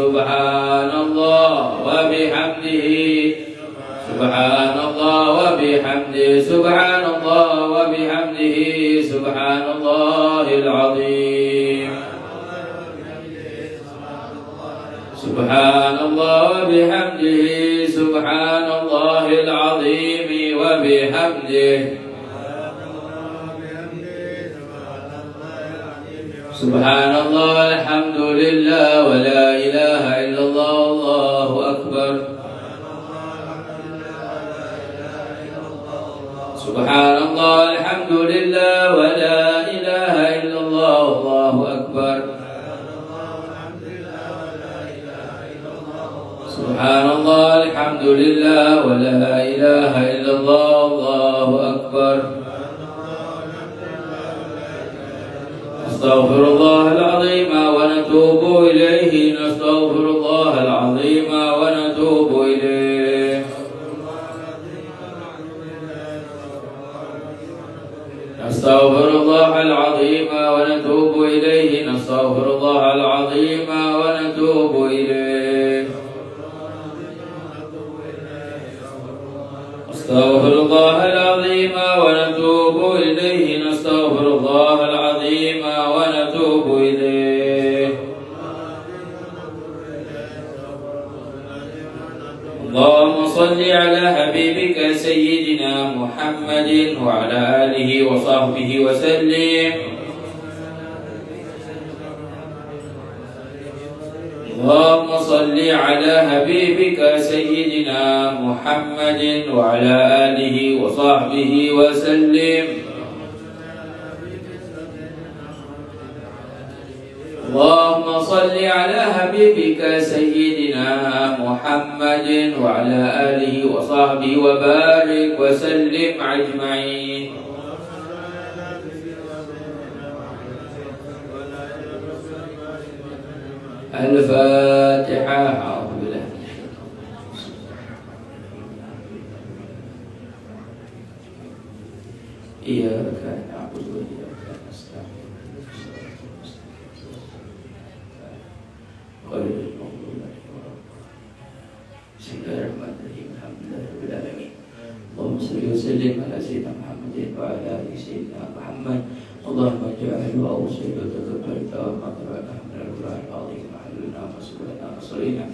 سبحان الله وبحمده سبحان الله وبحمده سبحان الله وبحمده سبحان الله العظيم سبحان الله وبحمده سبحان الله العظيم وبحمده سبحان الله الحمد لله ولا إله إلا الله الله أكبر سبحان الله الحمد لله ولا إله إلا الله الله أكبر سبحان الله الحمد لله ولا إله إلا الله الله أكبر نستغفر الله العظيم ونتوب إليه نستغفر الله العظيم ونتوب إليه نستغفر الله العظيم ونتوب إليه نستغفر الله العظيم ونتوب إليه نستغفر الله العظيم ونتوب إليه نستغفر الله العظيم ونتوب إليه اللهم صل على حبيبك سيدنا محمد وعلى آله وصحبه وسلم اللهم صل على حبيبك سيدنا محمد وعلى آله وصحبه وسلم اللهم صل على حبيبك سيدنا محمد وعلى آله وصحبه وبارك وسلم أجمعين الفاتحة. أعوذ بالله من الشيطان الرجيم. إياك نعبد وإياك نستعين غير المغضوب عليهم ولا الضالين. بسم الله الرحمن الرحيم الحمد لله رب العالمين اللهم صل وسلم على سيدنا محمد وعلى آل سيدنا محمد اللهم اجعله وأوصل وتقبل توبة ربنا من القرآن العظيم وحللنا وصلنا وصلينا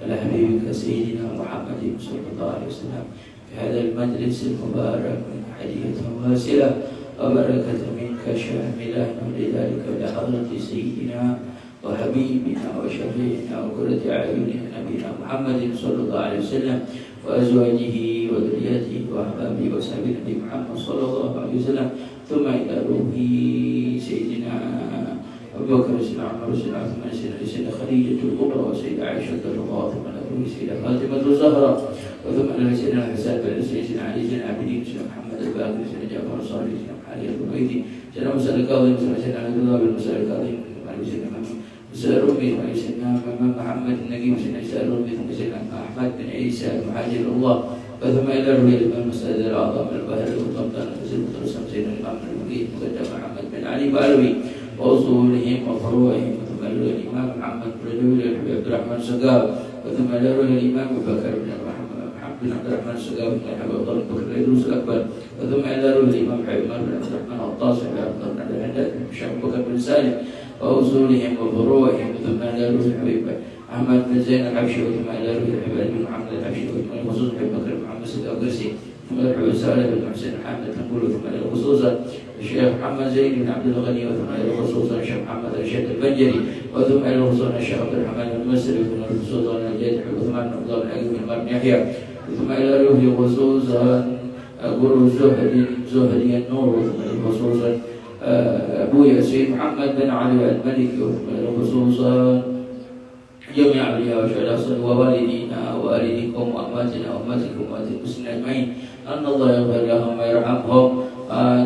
على حبيبك سيدنا محمد صلى الله عليه وسلم في هذا المجلس المبارك من هدية واسعة وبركة منك شاملة ولذلك لحضرة سيدنا وحبيبنا وشفيعنا وقرة أعيننا نبينا محمد صلى الله عليه وسلم وأزواجه وذريته وأحبابه وصحبه نبي محمد صلى الله عليه وسلم ثم إلى روح سيدنا أبو بكر سيدنا عمر سيدنا عثمان سيدنا خديجة الكبرى وسيدة عائشة رضي الله عنها ثم إلى سيدنا فاطمة الزهراء وثم إلى سيدنا الحسن بن سيدنا علي سيدنا عبدين سيدنا محمد الباقر سيدنا جعفر الصالح سيدنا علي البيتي سيدنا موسى الكاظم سيدنا عبد الله بن موسى الكاظم سيدنا سيدنا ربي سيدنا محمد النبي سيدنا عيسى ربي سيدنا أحمد بن عيسى المهاجر الله وثم إلى روي الإمام السيد الأعظم البهر والطمطان سيدنا الإمام المجيد مقدم محمد بن علي بعلوي وأصولهم وفروعهم وثم إلى الإمام محمد بن جبل عبد الرحمن السقاف وثم إلى روي الإمام أبو بكر بن محمد بن عبد الرحمن السقاف بن أبي بكر الإدريس الأكبر وثم إلى روي الإمام عمر بن عبد الرحمن الطاس بن عبد الله بن الحداد بن هشام بكر بن سالم وأصولهم وفروعهم ثم إلى روي الحبيب أحمد بن زين الحبشي وثم إلى روي الحبيب بن محمد الحبشي وثم إلى خصوص أبي بكر بن محمد سيد القرسي ثم إلى الحبيب صالح بن حسين حامد تنقل ثم إلى خصوصا الشيخ محمد زين بن عبد الغني وثم إلى خصوصا الشيخ محمد رشيد البنجري وثم إلى خصوصا الشيخ عبد الرحمن المصري وثم إلى خصوصا الجيد عثمان بن عبد الله بن عقيل بن عمر بن يحيى ثم إلى روي خصوصا أقول زهدي النور وثم إلى خصوصا أبويا سيد محمد بن علي الملك وثم إلى خصوصا جميع أولياء وشهداء ووالدينا ووالديكم وأمواتنا وأمواتكم وأموات المسلمين أجمعين أن الله يغفر لهم ويرحمهم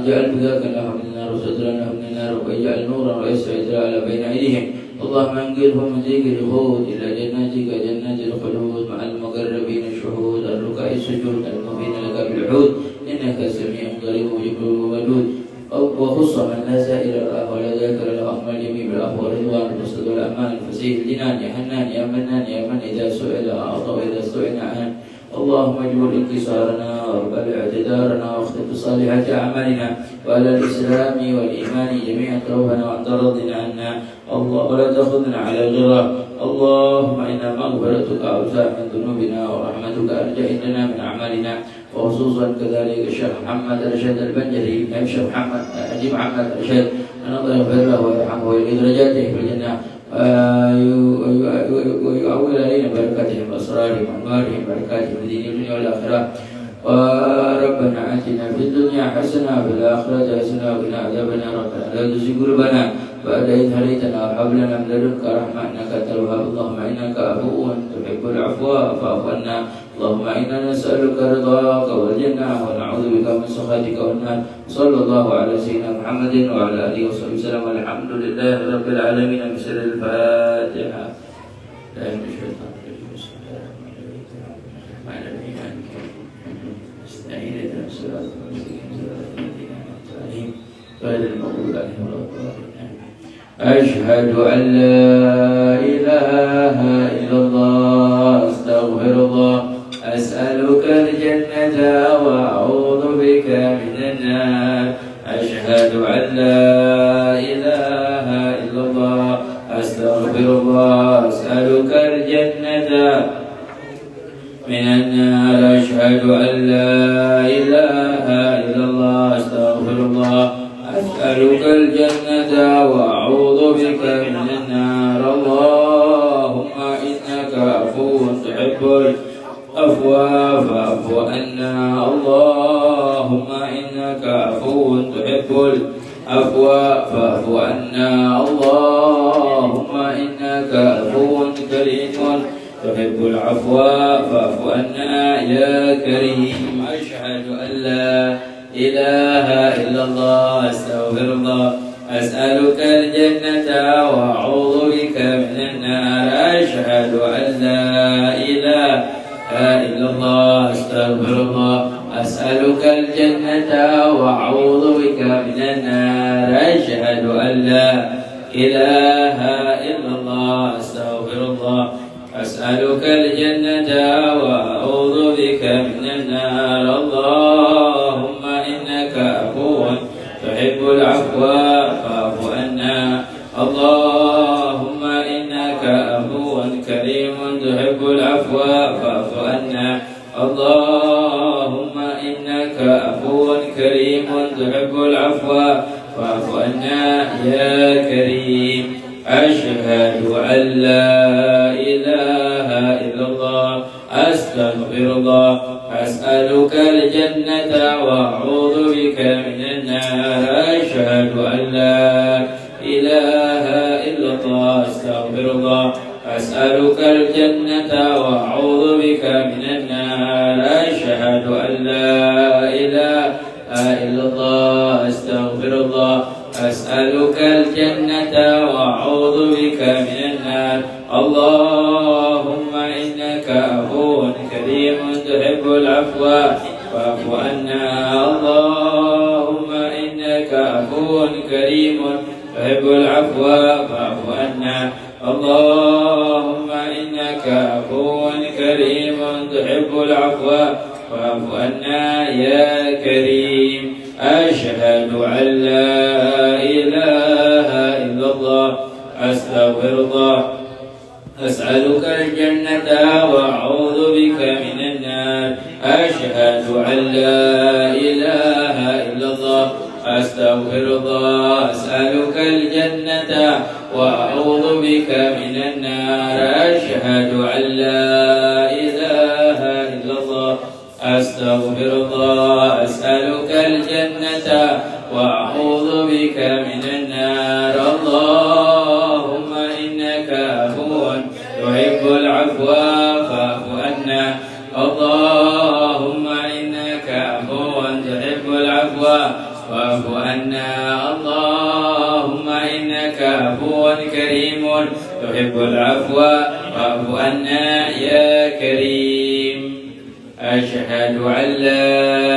جعل بذاك لهم من النار وسترا لهم من النار ويجعل نورا ويسعد على بين أيديهم اللهم انقلهم من ذيك الخلود إلى جناتك جنات الخلود مع المقربين الشهود الركع السجود المؤمنين لك بالحود إنك سميع قريب مجيب ودود وخص من لا سائر له ولا ذاكر له أما اليمين بالعفو والرضوان والرشد والأمان الفسيح الجنان يا حنان يا منان يا من إذا سئل أعطى وإذا استعنى عنه اللهم اجبر انكسارنا واربل اعتذارنا واختم بصالحة أعمالنا وعلى الإسلام والإيمان جميعا توبنا وأنت راض عنا الله ولا تأخذنا على الغرة اللهم إنا مغفرتك أوسع من ذنوبنا ورحمتك أرجى لنا من أعمالنا وخصوصا كذلك الشيخ محمد رشاد البنجري الشيخ محمد حجي محمد رشاد أن الله يغفر له ويرحمه ويلقي درجاته في الجنة ويؤول علينا بركاتهم وأسرارهم وأنوارهم بركاتهم في الدين والدنيا والآخرة وربنا آتنا في الدنيا حسنة وفي الآخرة حسنة وقنا عذاب النار ربنا لا تزغ قلوبنا بعد إذ هديتنا وهب لنا من لدنك رحمة إنك أنت الوهاب اللهم إنك عفو تحب العفو فاعف عنا اللهم إنا نسألك رضاك والجنة ونعوذ بك من سخطك والنار صلى الله على سيدنا محمد وعلى آله وصحبه وسلم والحمد لله رب العالمين بسر الفاتحة لا يمشي الشيطان الرجيم بسم الله الرحمن الرحيم استعين اهدنا الصراط المستقيم صراط الذين أنعمت عليهم غير المغضوب عليهم ولا الضالين أشهد أن لا إله إلا الله أستغفر الله أسألك الجنة وأعوذ بك من النار أشهد أن لا إله إلا الله أستغفر الله أسألك الجنة من النار أشهد أن لا إله إلا الله أستغفر الله أسألك الجنة وأعوذ بك من النار اللهم إنك عفو تحب العفو فاعف عنا اللهم إنك عفو تحب العفو فاعف عنا اللهم إنك عفو كريم تحب العفو فاعف عنا يا كريم أشهد أن لا إله إلا الله أستغفر الله أسألك الجنة وأعوذ بك من النار أشهد أن لا إله إلا الله أستغفر الله أسألك الجنة وأعوذ بك من النار أشهد أن لا إله إلا الله أستغفر الله أسألك الجنة وأعوذ بك من النار اللهم إنك عفو تحب العفو فاعف عنا اللهم إنك عفو كريم تحب العفو فاعف عنا اللهم إنك عفو كريم تحب العفو فاعف عنا يا كريم أشهد أن لا إله إلا الله أستغفر الله أسألك الجنة وأعوذ بك من النار أشهد أن لا إله إلا الله أستغفر الله أسألك الجنة وأعوذ بك من النار أشهد أن لا إله إلا الله أستغفر الله أسألك الجنة وأعوذ بك من النار اللهم إنك عفو كريم تحب العفو فاعف عنا اللهم إنك عفو كريم تحب العفو فاعف عنا اللهم إنك عفو كريم تحب العفو فاعف عنا يا كريم أشهد أن لا إله إلا الله أستغفر الله أسألك الجنة وأعوذ بك من النار أشهد أن لا إله إلا الله أستغفر الله أسألك الجنة وأعوذ بك من النار أشهد أن لا إله إلا الله أستغفر الله أسألك الجنة وأعوذ بك من النار اللهم إنك عفو تحب العفو فاعف عنا اللهم إنك عفو تحب العفو فاعف عنا اللهم إنك عفو كريم تحب العفو فاعف عنا يا كريم أشهد أن لا